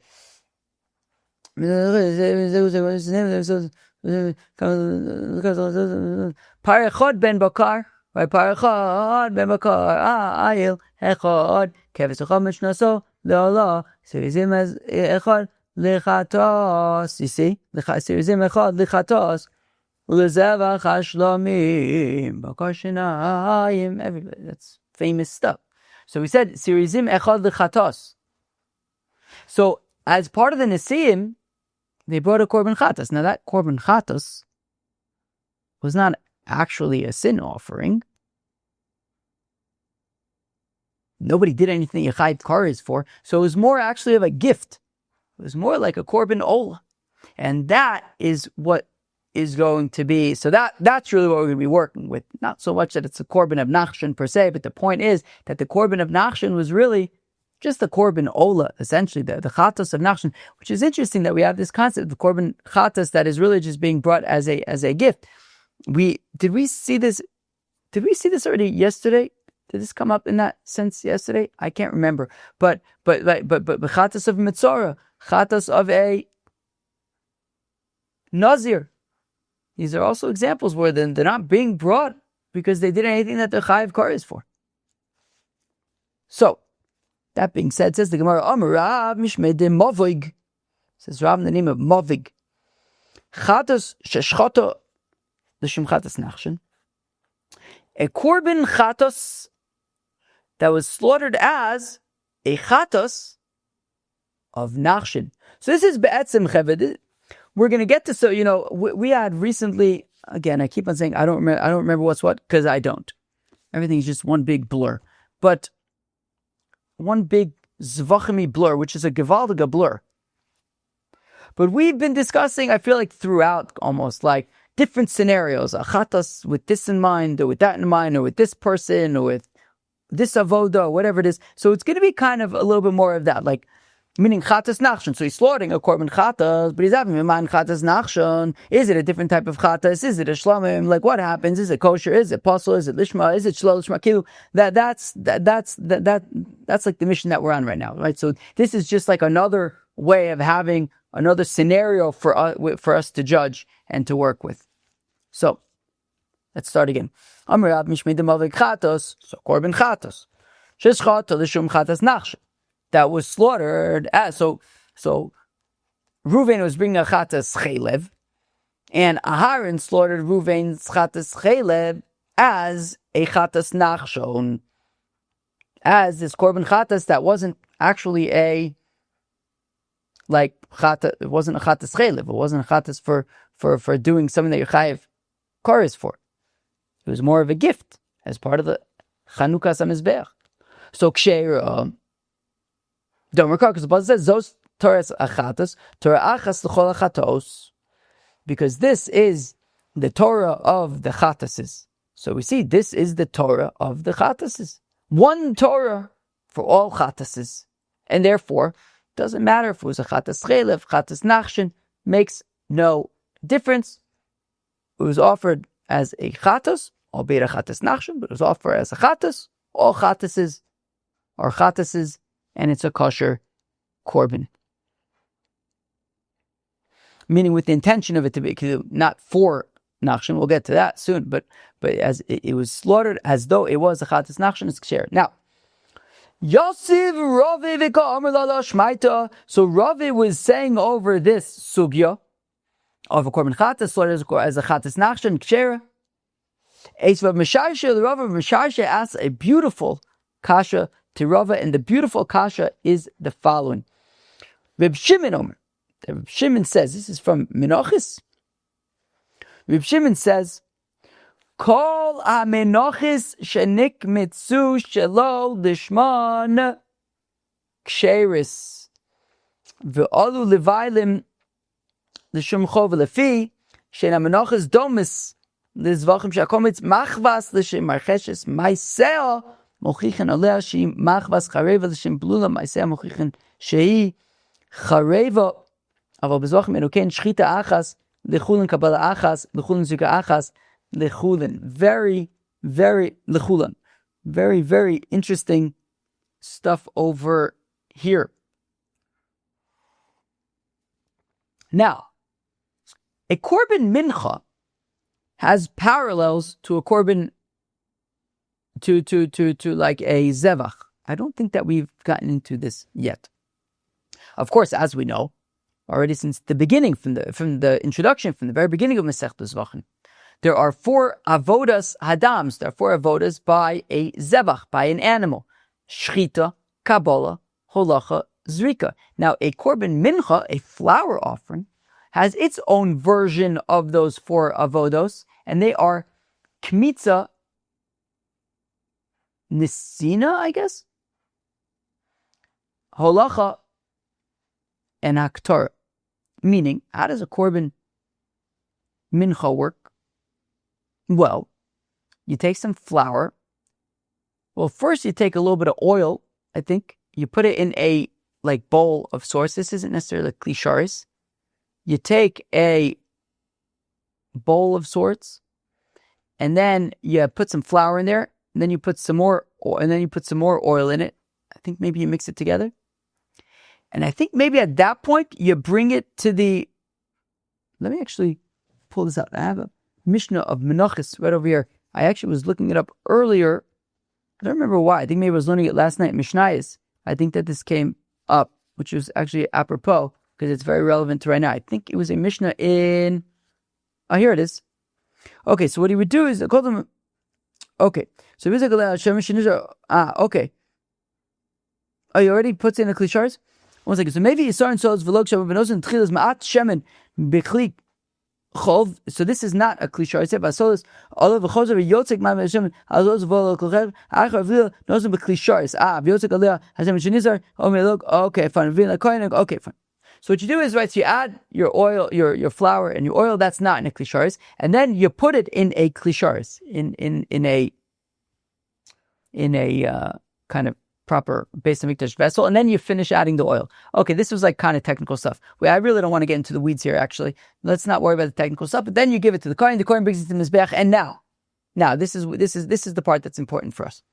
Parechod ben Bakar, right? Parechod ben Bakar, Ayil, Echod, Keves Echad Naso, Le'olah, Sirizim as Echad, Lichatos, you see? Sirizim Echad, Lichatos, Lezevach Hashlomim, Bakar Shinayim, everybody, that's famous stuff. So we said, Sirizim Echad Lichatos. So, as part of the Nesiim, they brought a Korban Chatas. Now that Korban Chatas was not actually a sin offering. Nobody did anything Yechayv Kar is for. So it was more actually of a gift. It was more like a Korban Ola. And that is what is going to be, so that's really what we're going to be working with. Not so much that it's a Korban of Nachshon per se, but the point is that the Korban of Nachshon was really just the Korban Ola, essentially, the Chatas of Nachshon, which is interesting that we have this concept of Korban Chatas that is really just being brought as a gift. Did we see this already yesterday? Did this come up in that sense yesterday? I can't remember. But Chatas of Mitzorah, Chatas of a Nazir. These are also examples where they're not being brought because they did anything that the Chayiv Kar is for. So, that being said, says the Gemara, Rav Mishmei de Movig. Says Rav in the name of Movig. Chatas sheshchoto l'shem chatas nachshon. A Korban Chatas that was slaughtered as a Chatas of Nachshon. So this is Be'etzim Cheved. We're going to get to, so, we had recently, again, I keep on saying I don't remember what's what, because I don't. Everything's just one big blur. But one big Zevachim blur, which is a Gevaldiga blur. But we've been discussing, I feel like throughout almost, like, different scenarios, a chatas with this in mind, or with that in mind, or with this person, or with this avoda, or whatever it is. So it's going to be kind of a little bit more of that, like, meaning Chatas Nachshon. So he's slaughtering a Korbin Chatas, but he's having in mind Chatas Nachshon. Is it a different type of Chatas? Is it a Shlamim? Like, what happens? Is it kosher? Is it pasul? Is it lishma? Is it shlol lishma? That's like the mission that we're on right now, right? So this is just like another way of having another scenario for us to judge and to work with. So let's start again. So Korbin Chatas. Shishchat lishum Chatas Nachshon. That was slaughtered as so Reuven was bringing a chatas cheilev, and Aharon slaughtered Reuven's chatas cheilev as a chatas nachshon, as this Korbin chatas that wasn't actually a like chata. It wasn't a chatas cheilev. It wasn't a chatas for doing something that your chayiv kor is for. It was more of a gift as part of the Chanukas HaMizbeach. So ksheira. Don't recall, because the Bible says Zos Torah's Achatas, Torah Achas L'chol Achatos, because this is the Torah of the Chatases. So we see this is the Torah of the Chatases. One Torah for all Chatases. And therefore, it doesn't matter if it was a Chatas cheilev, Chatas Nachshon, makes no difference. It was offered as a Chatas, albeit a Chatas Nachshon, but it was offered as a Chatas. All Chatases are Chatases, and it's a kosher Korbin. Meaning with the intention of it to be not for Nachshon, we'll get to that soon, but as it was slaughtered as though it was a Chatas Nachshon, it's ksher. Now, Yosiv Ravi Vika Amar Lala Shmaita. So Ravi was saying over this sugya of a Korbin Chatas slaughtered as a Chatas Nachshon, ksher. Eisvav Mesharsha, the Rav of Mesharsha asks a beautiful kasha to Rava, and the beautiful kasha is the following. Reb Shimon Omer. Reb Shimon says, this is from Menachis. Reb Shimon says, Kol ha-menachis shenik mitzu shelo lishman ksheris ve'olu levailim l'shum chov lefi shein ha-menachis domis l'zvachim she'akomitz machvas l'shem marcheshes maiseo mochichen alea she machvas chareva l'shem blula maisea mochichen shei chareva aval bezvachim enuken shchita achas l'chulin kabbalah achas l'chulin zuka achas l'chulin. Very, very l'chulin. Very, very interesting stuff over here. Now, a Korbin mincha has parallels to a Korbin to like a zevach. I don't think that we've gotten into this yet. Of course, as we know, already since the beginning, from the introduction, from the very beginning of Pesach Zevachim, there are 4 avodas hadams. There are 4 avodas by a zevach, by an animal: shchita, kabbalah, holacha, zrika. Now, a Korbin mincha, a flour offering, has its own version of those 4 avodos, and they are kmitza, nisina, I guess, holacha, and haktar. Meaning, how does a Korbin mincha work? Well, you take some flour. Well, first you take a little bit of oil, I think. You put it in a bowl of sorts. This isn't necessarily a klisharis. You take a bowl of sorts, and then you put some flour in there, and then you put some more oil, and then you put some more oil in it. I think maybe you mix it together. And I think maybe at that point, you bring it to the... Let me actually pull this out. I have a Mishnah of Menachis right over here. I actually was looking it up earlier. I don't remember why. I think maybe I was learning it last night. Mishnayos. I think that this came up, which was actually apropos, because it's very relevant to right now. I think it was a Mishnah in... Oh, here it is. Okay, so what he would do is... Okay. So okay. Oh, he already puts in a klisharis? One second. So maybe Yisar and Sols v'log shavu b'nosin tchilas ma'at shemen b'chlik chov. So this is not a klisharis. But Sols olav v'chozer v'yotzek ma'am shemen azos v'olog kolchev achar v'lil nosin b'klisharis. V'yotzek aliyah hashem shenizar omelog. Okay, fine. V'in l'koyin. Okay, fine. So what you do is, right, so you add your oil, your flour and your oil, that's not in a klisharis, and then you put it in a klisharis, in a kind of proper Beis Hamikdash vessel, and then you finish adding the oil. Okay, this was like kind of technical stuff. I really don't want to get into the weeds here, actually. Let's not worry about the technical stuff, but then you give it to the Kohen brings it to the Mizbeach, and now this is the part that's important for us.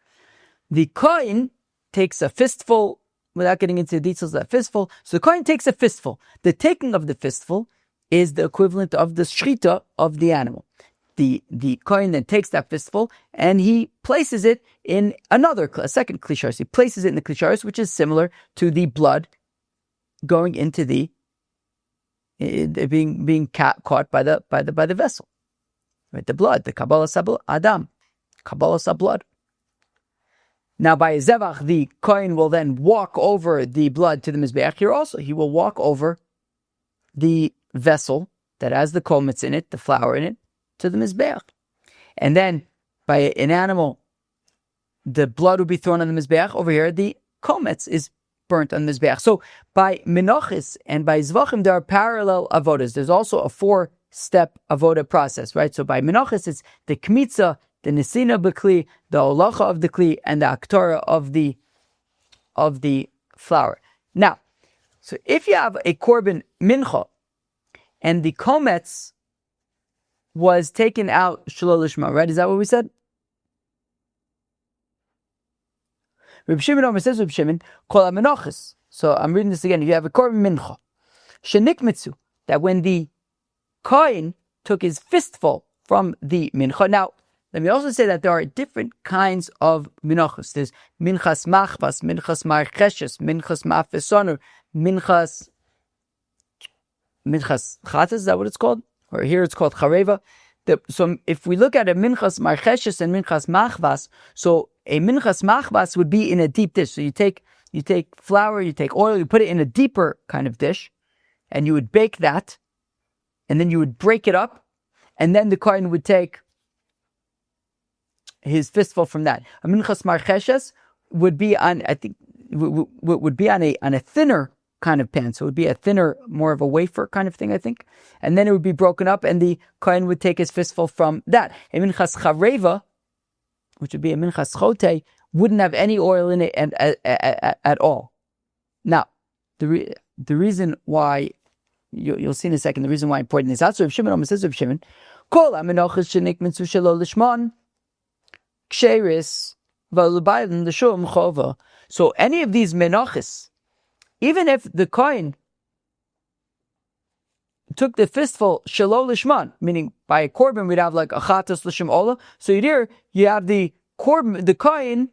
The Kohen takes a fistful, without getting into the details of that fistful. So the Kohen takes a fistful. The taking of the fistful is the equivalent of the shchita of the animal. The Kohen then takes that fistful and he places it in a second klisharis. He places it in the klisharis, which is similar to the blood going into being caught by the vessel, right? The blood, the kabbalah sabul adam, kabbalah sab blood. Now, by a zevach, the Kohen will then walk over the blood to the mizbeach. Here also, he will walk over the vessel that has the kometz in it, the flour in it, to the mizbeach. And then, by an animal, the blood will be thrown on the mizbeach. Over here, the kometz is burnt on the mizbeach. So, by menachis and by zvachim, there are parallel avodas. There's also a 4-step avoda process, right? So, by menachis, it's the kmitza, the nesina b'kli, the olacha of the kli, and the aktora of the flour. Now, so if you have a Korbin mincha, and the kometz was taken out shelo lishma, right? Is that what we said? Reb Shimon Omer says, Reb Shimon, kol ha-menachos. So I'm reading this again. You have a Korbin mincha, shenikmitzu, that when the Kohen took his fistful from the mincha. Now, let me also say that there are different kinds of minachos. There's minchas machvas, minchas marcheshes, minchas mafesonu, minchas chatas. Is that what it's called? Or here it's called chareva. So if we look at a minchas marcheshes and minchas machvas, so a minchas machvas would be in a deep dish. So you take flour, you take oil, you put it in a deeper kind of dish, and you would bake that, and then you would break it up, and then the kohen would take his fistful from that. A minchas marcheshes would be on, I think, would be on a thinner kind of pan. So it would be a thinner, more of a wafer kind of thing, I think. And then it would be broken up, and the kohen would take his fistful from that. A minchas chareva, which would be a minchas chote, wouldn't have any oil in it at all. Now, the reason why you'll see in a second the reason why I'm pointing this out. So Reb Shimon says, Reb Shimon, kol ha-menachos shenikmitzu shelo lishman ksheris v'lubayim l'shum chova. So any of these menachos, even if the kohen took the fistful shelo lishman, meaning by a Korbin we'd have like a Chatas l'shem ola. So you have the Korbin, the kohen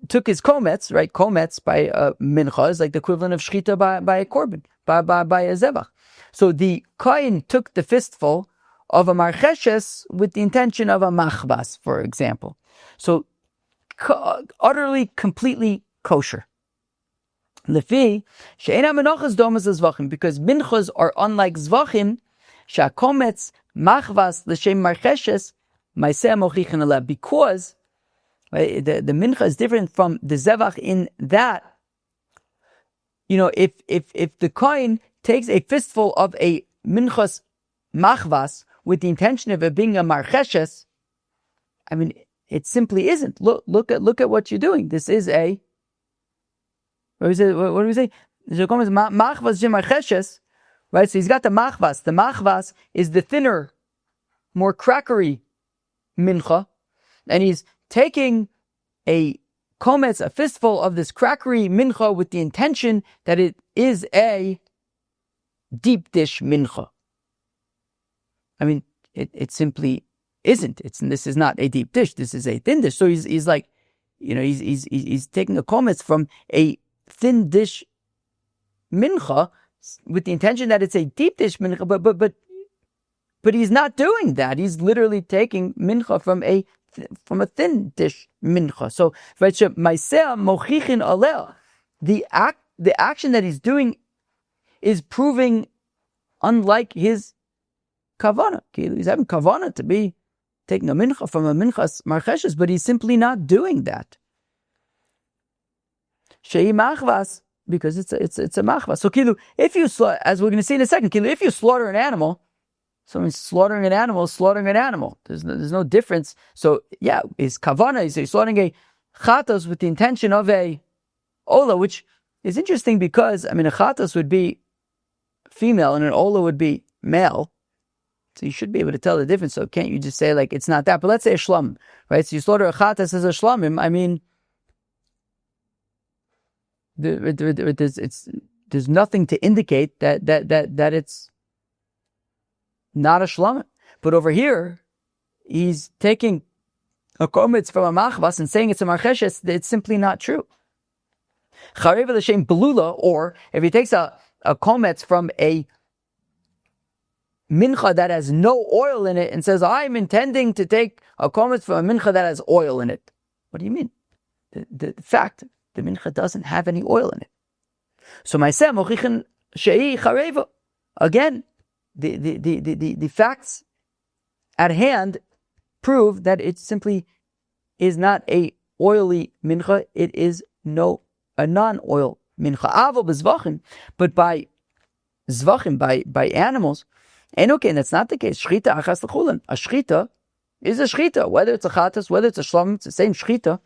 took his kometz, right? Kometz by mincha is like the equivalent of shchita by a Korbin, by a zevach. So the kohen took the fistful of a marcheshes with the intention of a machbas, for example. So utterly, completely kosher. Lefi she'ena menachos domas zvachim, because minchas are unlike zvachim. She'akometz machvas l'shem marcheshes ma'aseh mochichin alev, because right, the mincha is different from the zevach in that, if the kohen takes a fistful of a minchas machvas with the intention of it being a marcheshes, I mean, it simply isn't. Look at what you're doing. This is a, what do we say? Machvas marcheshes, right? So he's got the machvas. The machvas is the thinner, more crackery mincha, and he's taking a kometz, a fistful of this crackery mincha with the intention that it is a deep dish mincha. I mean, it simply isn't. This is not a deep dish. This is a thin dish. So he's like, he's taking a kometz from a thin dish mincha with the intention that it's a deep dish mincha, but he's not doing that. He's literally taking mincha from a thin dish mincha. So the action that he's doing is proving unlike his kavana. He's having kavana to be taking a mincha from a minchas marcheshes, but he's simply not doing that. Shei machvas because it's a machvas. So kilu, if you as we're going to see in a second, kilu, if you slaughter an animal, so means slaughtering an animal. There's no difference. So yeah, is kavana is slaughtering a chatas with the intention of a ola, which is interesting because a chatas would be female and an ola would be male. So you should be able to tell the difference. So can't you just say like it's not that? But let's say a shlam, right? So you slaughter a chatas as a shlamim. There's nothing to indicate that it's not a shlamim. But over here, he's taking a kometz from a machvas and saying it's a marcheshes. It's simply not true. Charev l'shem belula, or if he takes a kometz from a mincha that has no oil in it and says, I'm intending to take a kometz from a mincha that has oil in it. What do you mean? The fact, the mincha doesn't have any oil in it. So ma'aseh mochichin she'i chareva. Again, the facts at hand prove that it simply is not a oily mincha, it is a non-oil mincha. Avo b'zvachim, but by zvachim, by animals, and okay, that's not the case. Shchita achas l'chulan. A shchita is a shchita, whether it's a chatas, whether it's a shlam, it's the same shchita.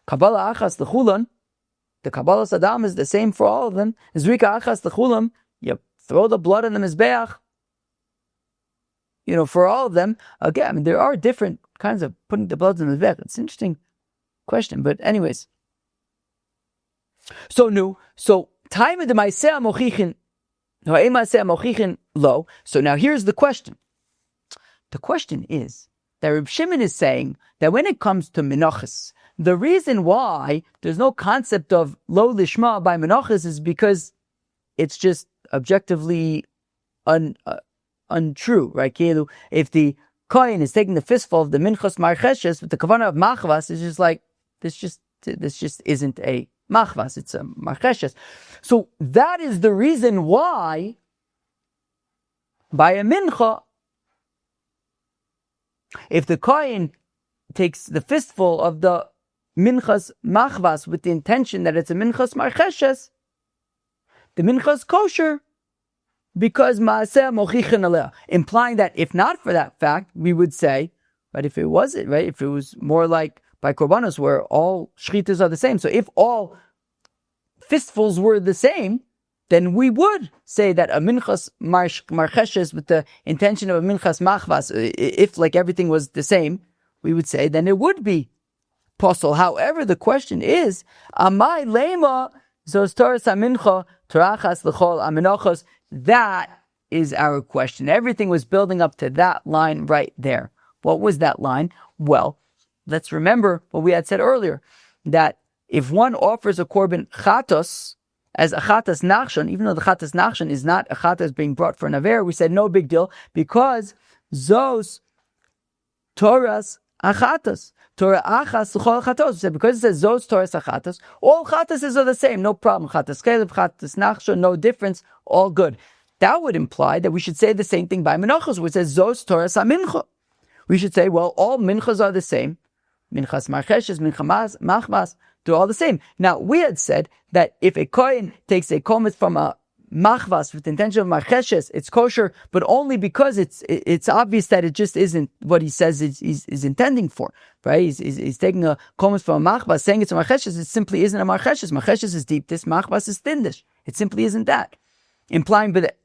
Kabbalah achas l'chulan, the Kabbalah Saddam is the same for all of them. Zrika achas l'chulam, you throw the blood in the mizbeach. For all of them, again, there are different kinds of putting the blood in the mizbeach. It's an interesting question, but anyways. So time of the ma'aseh mochichin. So now here's the question. The question is that Reb Shimon is saying that when it comes to menachos, the reason why there's no concept of lo lishma by menachos is because it's just objectively untrue, right? If the kohen is taking the fistful of the minchas marcheshes with the kavanah of machvas, it's just like this just isn't a machvas, it's a marcheshes. So that is the reason why by a mincha, if the kohen takes the fistful of the minchas machvas with the intention that it's a minchas marcheshes, the minchas kosher, because maaseh mochichin aleh, implying that if not for that fact, we would say, but if it wasn't, right, if it was more like by korbanos where all shchitas are the same, so if all fistfuls were the same, then we would say that a minchas marcheshes with the intention of a minchas machvas, if like everything was the same, we would say then it would be possible. However, the question is, amai lema zos toras amincha torachas l'chol aminachos. That is our question. Everything was building up to that line right there. What was that line? Well, let's remember what we had said earlier, that if one offers a Korbin Chatas as a Chatas Nachshon, even though the Chatas Nachshon is not a Chatas being brought for an Aver, we said no big deal, because Zos Toras Achatas. Torah Achas L'chol Chatos. We said because it says Zos Toras Achatas, all Chatases are the same, no problem. Chatas cheilev, Chatas Nachshon, no difference, all good. That would imply that we should say the same thing by Menachos, which says Zos Toras HaMincha. We should say, well, all Minchas are the same. Minchas Marcheshes, Minchas Machmas, they're all the same. Now, we had said that if a kohen takes a komet from a machvas with the intention of marcheshes, it's kosher, but only because it's obvious that it just isn't what he says he's intending for, right? He's taking a komet from a machvas, saying it's a marcheshes, it simply isn't a marcheshes. Marcheshes is deep dish, machvas is thin dish. It simply isn't that. Implying that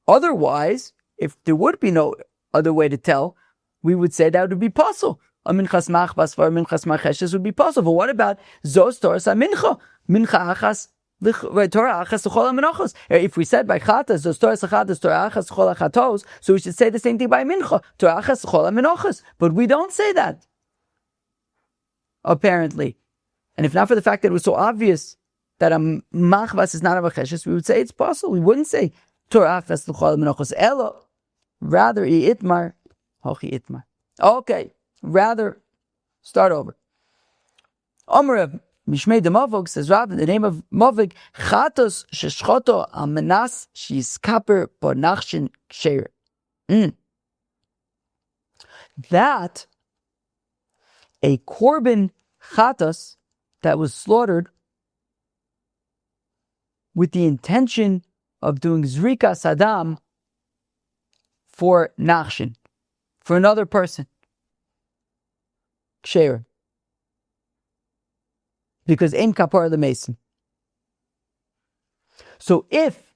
otherwise, if there would be no other way to tell, we would say that would be possible. A minchas machvas for a minchas marcheshes would be possible. But what about zos toras mincha? Mincha achas Torah achas l'chol menachos. If we said by chatas zos toras achatas Torah achas l'chol achatos, so we should say the same thing by mincha Torah achas l'chol menachos. But we don't say that, apparently. And if not for the fact that it was so obvious that a machvas is not a marcheshes, we would say it's possible. We wouldn't say Torah achas l'chol menachos. Elo, rather itmar hochi itmar. Okay. Rather, start over. Omrav Mishmei de Mavog says, Rav, in the name of Mavog, Chatos sheshchoto amenas shiskaper por Nachshon ksher. That a Korbin Chatos that was slaughtered with the intention of doing Zrikas Adam for Nachshon, for another person. Ksheira. Because Ein Kapara L'Mesim. So if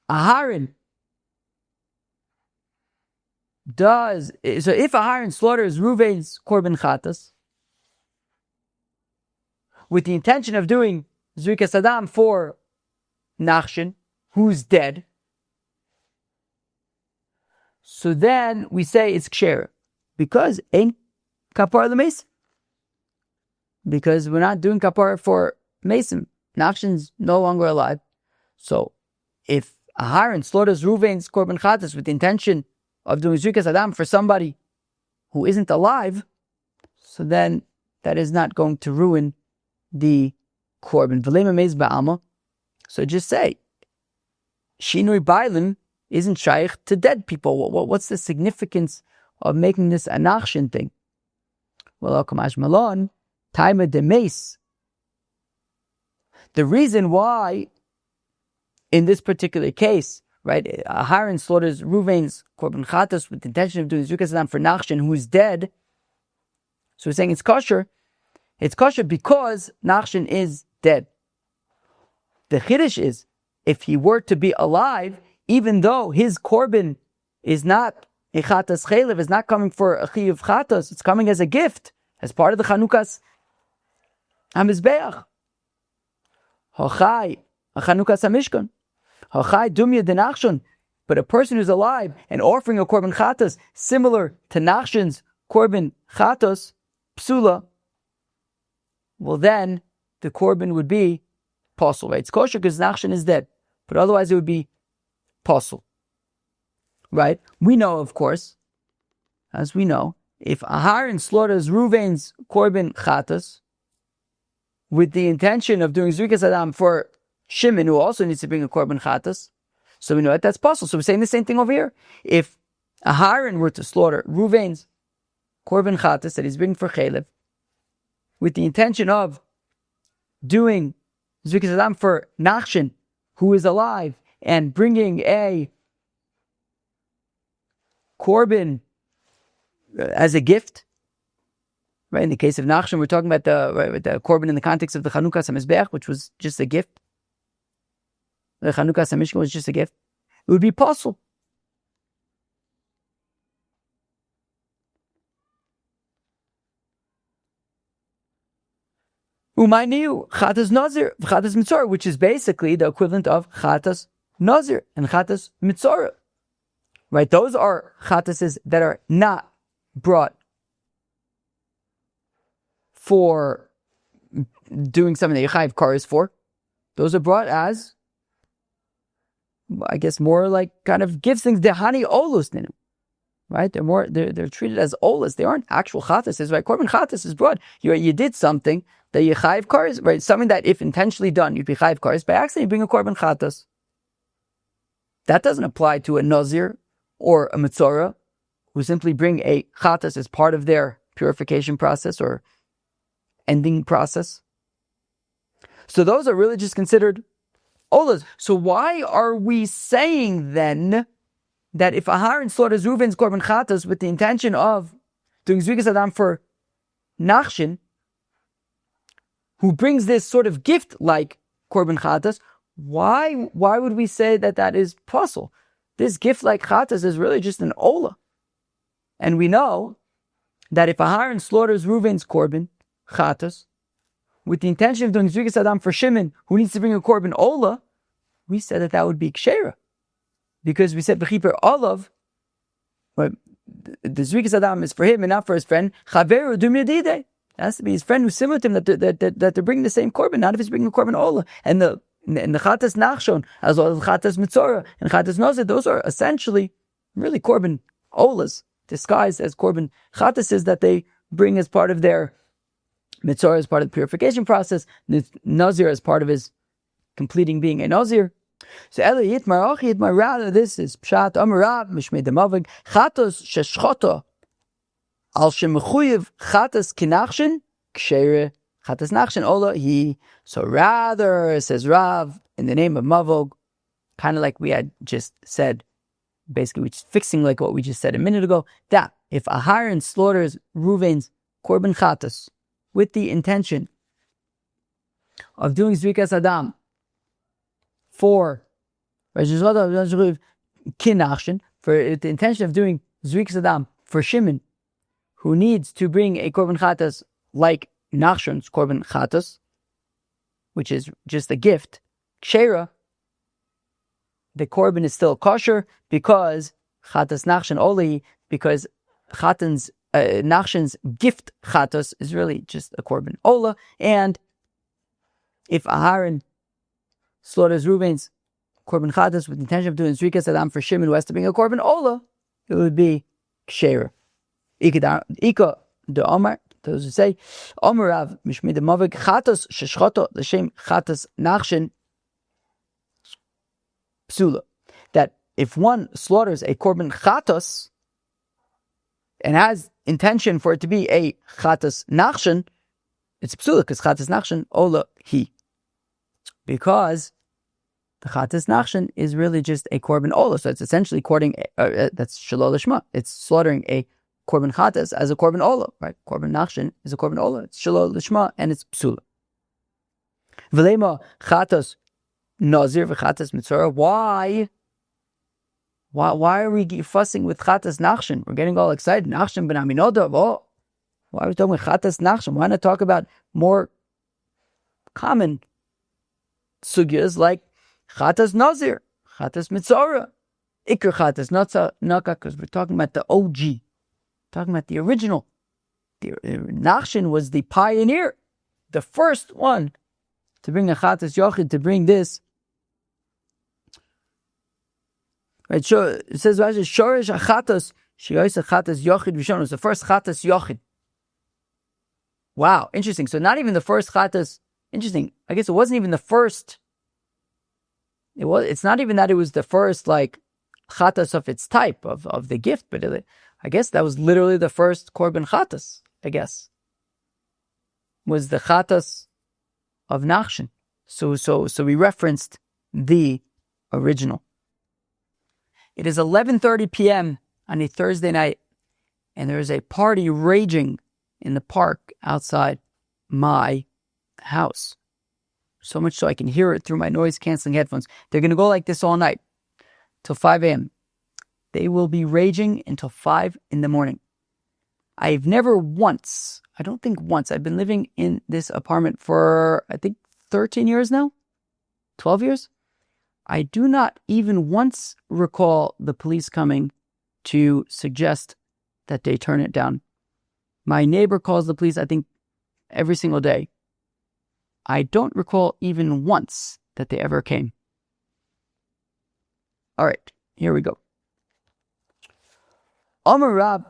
Aharon slaughters Reuven's Korbin Chatas with the intention of doing Zrikas Adam for Nachshon, who's dead, so then we say it's Ksheira. Because Ein Kapara L'Mesim. Because we're not doing Kapara for Mesim. Nachshon's no longer alive. So if Aharon slaughters Reuven's Korbin Chatas with the intention of doing Zrikas Adam for somebody who isn't alive, so then that is not going to ruin the Korbin. V'lema meiz ba'alma. So just say, Shinui Bailim isn't shaykh to dead people. What's the significance of making this a Nachshon thing? Well, Kamash Malon, Taima de Meis. The reason why, in this particular case, right, Aharon slaughters Reuven's Korbin Chatas with the intention of doing Zrikas Adam for Nachshon, who's dead. So we're saying it's kosher. It's kosher because Nachshon is dead. The Chiddush is, if he were to be alive, even though his Korbin is not a Chatas cheilev, is not coming for a chiyuv Chatas, it's coming as a gift, as part of the Chanukas HaMizbeach. Hochai, a Chanukas HaMishkan. Hochai dumya de Nachshon. But a person who's alive and offering a Korbin Chatas similar to Nachshon's Korbin Chatas, psula, well then the Korbin would be possible, right? It's kosher because Nachshon is dead, but otherwise it would be possible, right? We know, of course, as we know, if Aharon slaughters Reuven's Korbin Chatas with the intention of doing Zrikas Adam for Shimon, who also needs to bring a Korbin Chatas, so we know that that's possible. So we're saying the same thing over here. If Aharon were to slaughter Reuven's Korbin Chatas that he's bringing for cheilev with the intention of doing Zrikas Adam for Nachshon, who is alive, and bringing a Korbin as a gift, right? In the case of Nachshon, we're talking about the Korbin in the context of the Chanukas HaMizbeach, which was just a gift. The Chanukas HaMishkan was just a gift. It would be possible. Umayniu, Chatas Nazir, Chatas Mitzorah, which is basically the equivalent of Chatas Nazir and Chatas Mitzorah. Right? Those are Chatases that are not brought for doing something that Yechayiv Kar is for. Those are brought as, I guess, more like kind of gives things Dehani Olus Ninu. Right? They're treated as Olus. They aren't actual Chatases, right? Korbin Chatas is brought. You did something that Yechayiv Kar is, right? Something that if intentionally done, you'd be Chayiv Kar is. By accident, you bring a Korbin Chatas. That doesn't apply to a Nazir or a Mitzorah who simply bring a Chatas as part of their purification process or ending process. So those are really just considered Olas. So why are we saying then that if Aharon slaughters Reuven's Korbin Chatas with the intention of doing Zrikas Adam for Nachshon, who brings this sort of gift like Korbin Chatas, why would we say that is possible? This gift like Chatas is really just an Ola. And we know that if Aharon slaughters Reuven's Korbin Chatas with the intention of doing Zrikas Adam for Shimon, who needs to bring a Korbin Ola, we said that would be Ksheira. Because we said B'chiper Olav, the Zrikas Adam is for him and not for his friend. Chaveru Dum Yedidei. It has to be his friend who's similar to him that they're bringing the same Korbin, not if he's bringing a Korbin Ola. And the Chatas Nachshon, as well as Chatas Mitzorah and Chatas Nazir, those are essentially really Korbin Olas, disguised as Korbin Chatases that they bring as part of their Mitzorah, as part of the purification process, Nazir as part of his completing being a Nazir. So Eli Yitmar Achi Yitmar, rather this is Pshat Amarav Mishmei Demavig Chatos Sheshchota Al Shemechuyev Chatas Kinachshin Ksheire Chatas Nachshon Ola He. So rather, says Rav, in the name of Mavog, kind of like we had just said, basically we're just fixing like what we just said a minute ago, that if Aharon slaughters Ruvain's Korbin Chatas with the intention of doing Zrikas Adam for Nachshon, for the intention of doing Zrikas Adam for Shimon, who needs to bring a Korbin Chatas like Nachshon's Korbin Chatas, which is just a gift, Kshera, the Korbin is still kosher because Chatas Nachshon Oli, because Nachshon's gift Chatas is really just a Korbin Ola, and if Aharon slaughters Reuven's Korbin Chatas with the intention of doing Zrikas Adam for Shimon, who has to bring a Korbin Ola, it would be Kshera. Ika de Omar, those who say, Omar Rav, Mishmid Mavik, Chatas, Sheshchoto, L'Shem Chatas Nachshon, Psula. That if one slaughters a Korbin Chatas and has intention for it to be a Chatas Nachshon, it's Psula, because Chatas Nachshon, Ola He. Because the Chatas Nachshon is really just a Korbin Ola, so it's essentially that's Shalol Lishma. It's slaughtering a Korbin Chatas as a Korbin Ola, right? Korbin Nachshon is a Korbin Ola. It's Shalol Lishma and it's Psula. V'lema Chatas Nazir v'Chatas Mitzvah. Why are we fussing with Chatas Nachshon? We're getting all excited. Nachshon ben Aminodav. Oh, why are we talking about Chatas Nachshon? Why not talk about more common sugyas like Chatas Nazir, Chatas Mitzvah, Iker Chatas Naka, because we're talking about the OG, talking about the original. Nachshon was the pioneer, the first one to bring a Chatas Yochid, to bring this. Right, so it says Shorish Chatas, Shioisa Chatas Yochid Rishon was the first Chatas Yochid. Wow, interesting. So not even the first Chatas. Interesting. I guess it wasn't even the first. It's not even that it was the first like Chatas of its type of the gift, but I guess that was literally the first Korbin Chatas. I guess was the Chatas of Nachshon. So we referenced the original. It is 11:30 p.m. on a Thursday night, and there is a party raging in the park outside my house. So much so I can hear it through my noise-canceling headphones. They're going to go like this all night, till 5 a.m. They will be raging until 5 in the morning. I've never once, I don't think once, I've been living in this apartment for, I think, 13 years now? 12 years? I do not even once recall the police coming to suggest that they turn it down. My neighbor calls the police, I think, every single day. I don't recall even once that they ever came. All right, here we go. Amar Rab,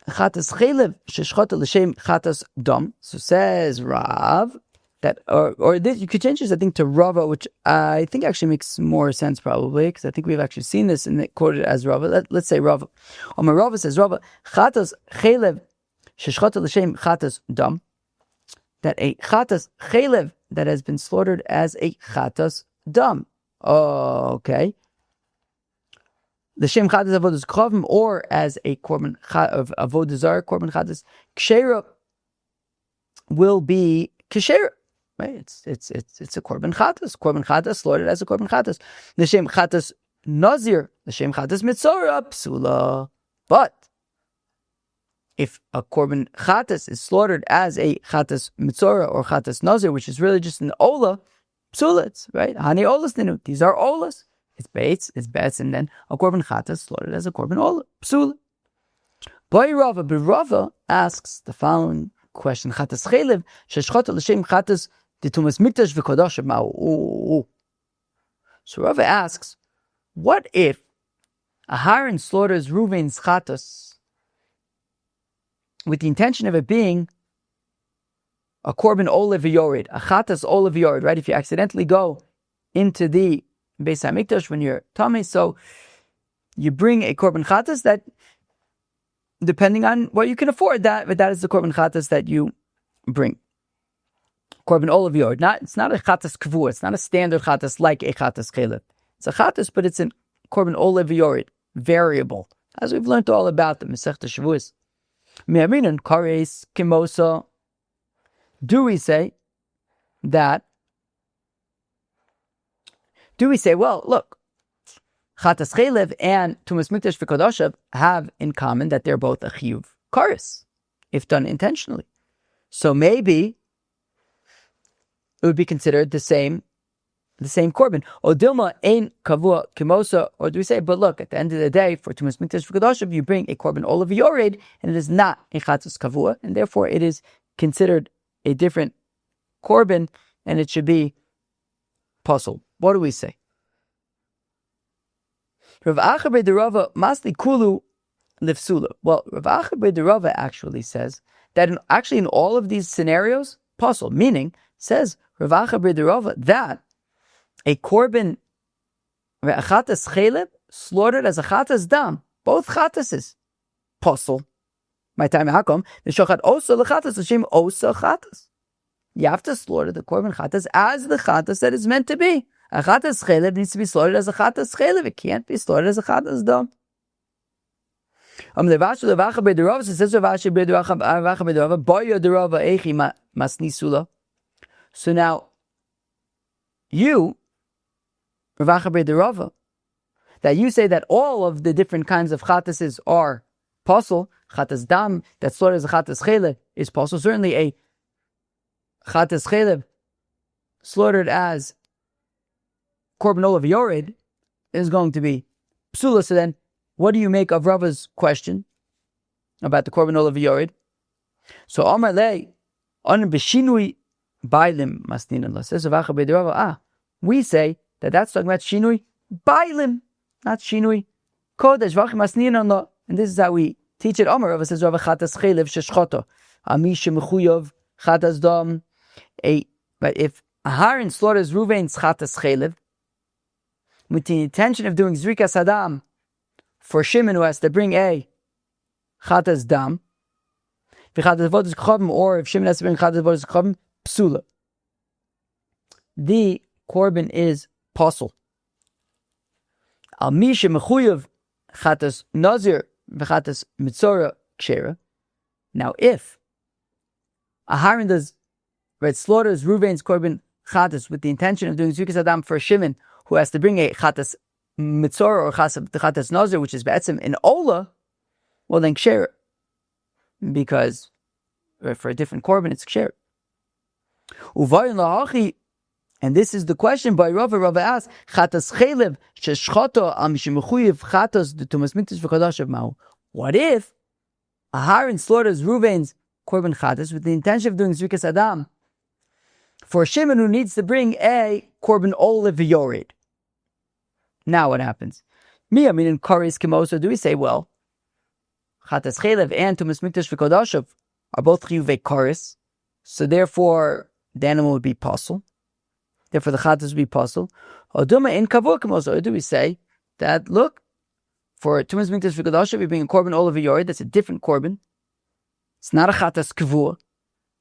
Chatas cheilev sheshchota l'shem chatas dam. So says Rav that, or this, you could change this, I think, to Rava, which I think actually makes more sense probably, because I think we've actually seen this and quoted as Rava. Let's say Rava. Amar Rava says Rava, Chatas cheilev sheshchota l'shem chatas dam. That a Chatas cheilev that has been slaughtered as a Chatas dam. Oh, okay. The Shem Chatas Avodas Korbin, or as a Korbin of Avodah Zarah, Korbin Chatas Kshera will be Kshera. Right? It's a Korbin Chatas slaughtered as a Korbin Chatas. The Shem Chatas Nazir, the Shem Chatas Mitzorah, Psula. But if a Korbin Chatas is slaughtered as a Chatas Mitzorah or Chatas Nazir, which is really just an Ola, Psulits, right? Hani Olas Ninu. These are Olas. It's Beitz, and then a Korbin Chatas slaughtered as a Korbin Ola, Psula. Boy Rava, but Rava asks the following question: Chatas cheilev sheshchota l'shem chatas ditumas mikdash v'kodash ma'u. So Rava asks, what if Aharon slaughters Reuven's Chatas with the intention of it being a Korbin Olav Yored, a Chatas Olav Yored, right? If you accidentally go into the Beis HaMikdash when you're Tamei, so you bring a Korbin Chatas that, depending on what you can afford, that is the Korbin Chatas that you bring. Korbin Olav Yored. It's not a Chatas Kavua. It's not a standard Chatas like a Chatas cheilev. It's a Chatas, but it's an Korbin Olav Yored, variable, as we've learned all about the Masechta Shavuos. Me'aminan Kares Kimosa. Do we say that? Do we say, well, look, Chatas cheilev and Tumas Mikdash v'Kodoshav have in common that they're both a chiyuv kares, if done intentionally. So maybe it would be considered the same Korbin. O Dilma ain kavua kimosa, or do we say, but look, at the end of the day, for Tumas Mikdash v'Kodoshav, you bring a Korbin Olav Yored, and it is not a Chatas kavua, and therefore it is considered a different Korbin, and it should be puzzled. What do we say? Rav Acha B'Rei Rava Masli Kulu Lifsula. Well, Rav Acha B'Rei Rava actually says that in all of these scenarios, puzzle, meaning, says Rav Acha B'Rei Rava that a Korbin, a Chatas cheilev, slaughtered as a Chatas dam, both Chatases, puzzle. My time hakom, the Shochat Osa L'Chatas, Hashem Osa Chatas. You have to slaughter the Korbin Chatas as the Chatas that is meant to be. A Chatas cheilev needs to be slaughtered as a Chatas cheilev. It can't be slaughtered as a Chatas dam. So now, you, Rav Acha B'Rei Rava, that you say that all of the different kinds of Chatases are possible. Chatas dam that slaughtered as a Chatas cheilev is possible. Certainly a Chatas cheilev slaughtered as Korbin Olav Yored is going to be psula. So then, what do you make of Rava's question about the Korbin Olav Yored? So Amar Le, on b'shinui bailim masninan. Says Rav Acha B'Rei Rava, we say that that's talking about shinui bailim, not shinui kodesh v'achim masninan. And this is how we teach it. Amar Rava says Rava Chatas cheilev sheshchoto ami shemechuyav Chatas dam. But if Aharon slaughters Ruvain's Chatas cheilev with the intention of doing Zrikas Hadam for Shimon, who has to bring a Chatas dam, or if Shimon has to bring Chatas Vodas Chobim, psula. The Korbin is possible. Al Misha Mechuyev Chatas Nazir v'Chatas Mitzora Kshera. Now, if Aharon slaughters Ruvain's Korbin Chatas with the intention of doing Zrikas Hadam for Shimon, who has to bring a Chatas Mitzora or Chatas Nazir, which is Be'etzim in Ola, well then Ksher, because for a different Korbin it's Ksher. Uvayin lahachi, and this is the question by Rava. Rava asks, Chatas cheilev sheshchoto al mishemechuyev Chatas the Tumas Mikdash v'Kodoshav Ma'u. What if Aharon slaughters Ruvain's Korbin Chatas with the intention of doing Zrikas Adam for Shimon, who needs to bring a Korbin Olav Yored? Now what happens? I mean, in Kares Kimosa, do we say, well, Chatas cheilev and Tumas Mikdash v'Kodoshav are both chiyuvei kares, so therefore the animal would be puzzle. Therefore the Chatas would be puzzle. Or do we say that, look, for Tumas Mikdash v'Kodoshav, you're bringing a Korbin Olav Yored, that's a different Korbin. It's not a Chatas kavua.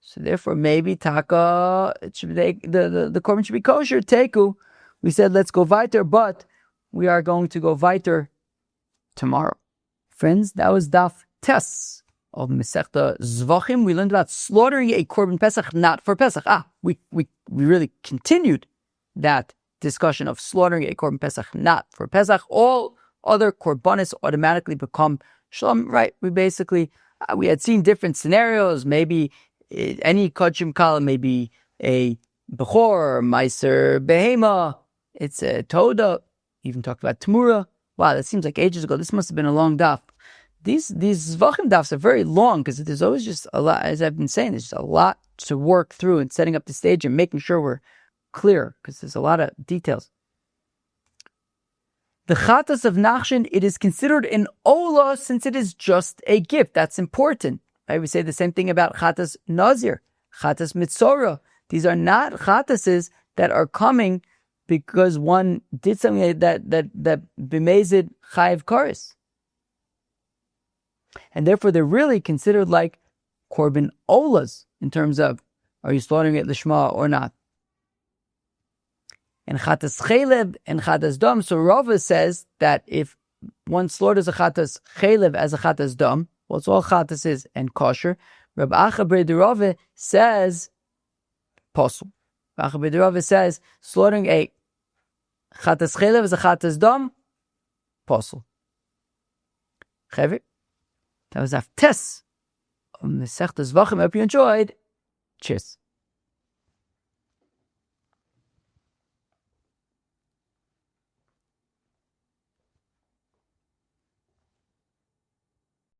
So therefore maybe taka, it should be, the Korbin should be kosher, teku. We said let's go weiter, but we are going to go weiter tomorrow. Friends, that was Daf Tes of Masechta Zevachim. We learned about slaughtering a Korbin Pesach not for Pesach. We really continued that discussion of slaughtering a Korbin Pesach not for Pesach. All other Korbanos automatically become Shalom, right? We had seen different scenarios, maybe any Kodshim Kala, maybe a Bechor, Meiser, Behema, it's a Toda, even talked about Tamura. Wow, that seems like ages ago. This must have been a long daf. These Zvachim dafs are very long because there's always just a lot, as I've been saying, there's just a lot to work through and setting up the stage and making sure we're clear because there's a lot of details. The Chatas of Nachshon, it is considered an Ola since it is just a gift. That's important. Right? We say the same thing about Chatas Nazir, Chatas Mitzora. These are not Chatases that are coming because one did something that b'mezid chayiv kares. And therefore they're really considered like Korbin Olas in terms of Are you slaughtering it lishma or not? And chatas cheilev and chatas dam. So Rava says that if one slaughters a chatas cheilev as a chatas dam, well, it's all chatas is and kosher. Rabbi Acha B'Rei Rava says posel. Rabbi Acha B'Rei Rava says slaughtering a chatas cheilev as a chatas dam, posel. Chavik. That was Daf Tes of Pesach NOT. I hope you enjoyed. Cheers.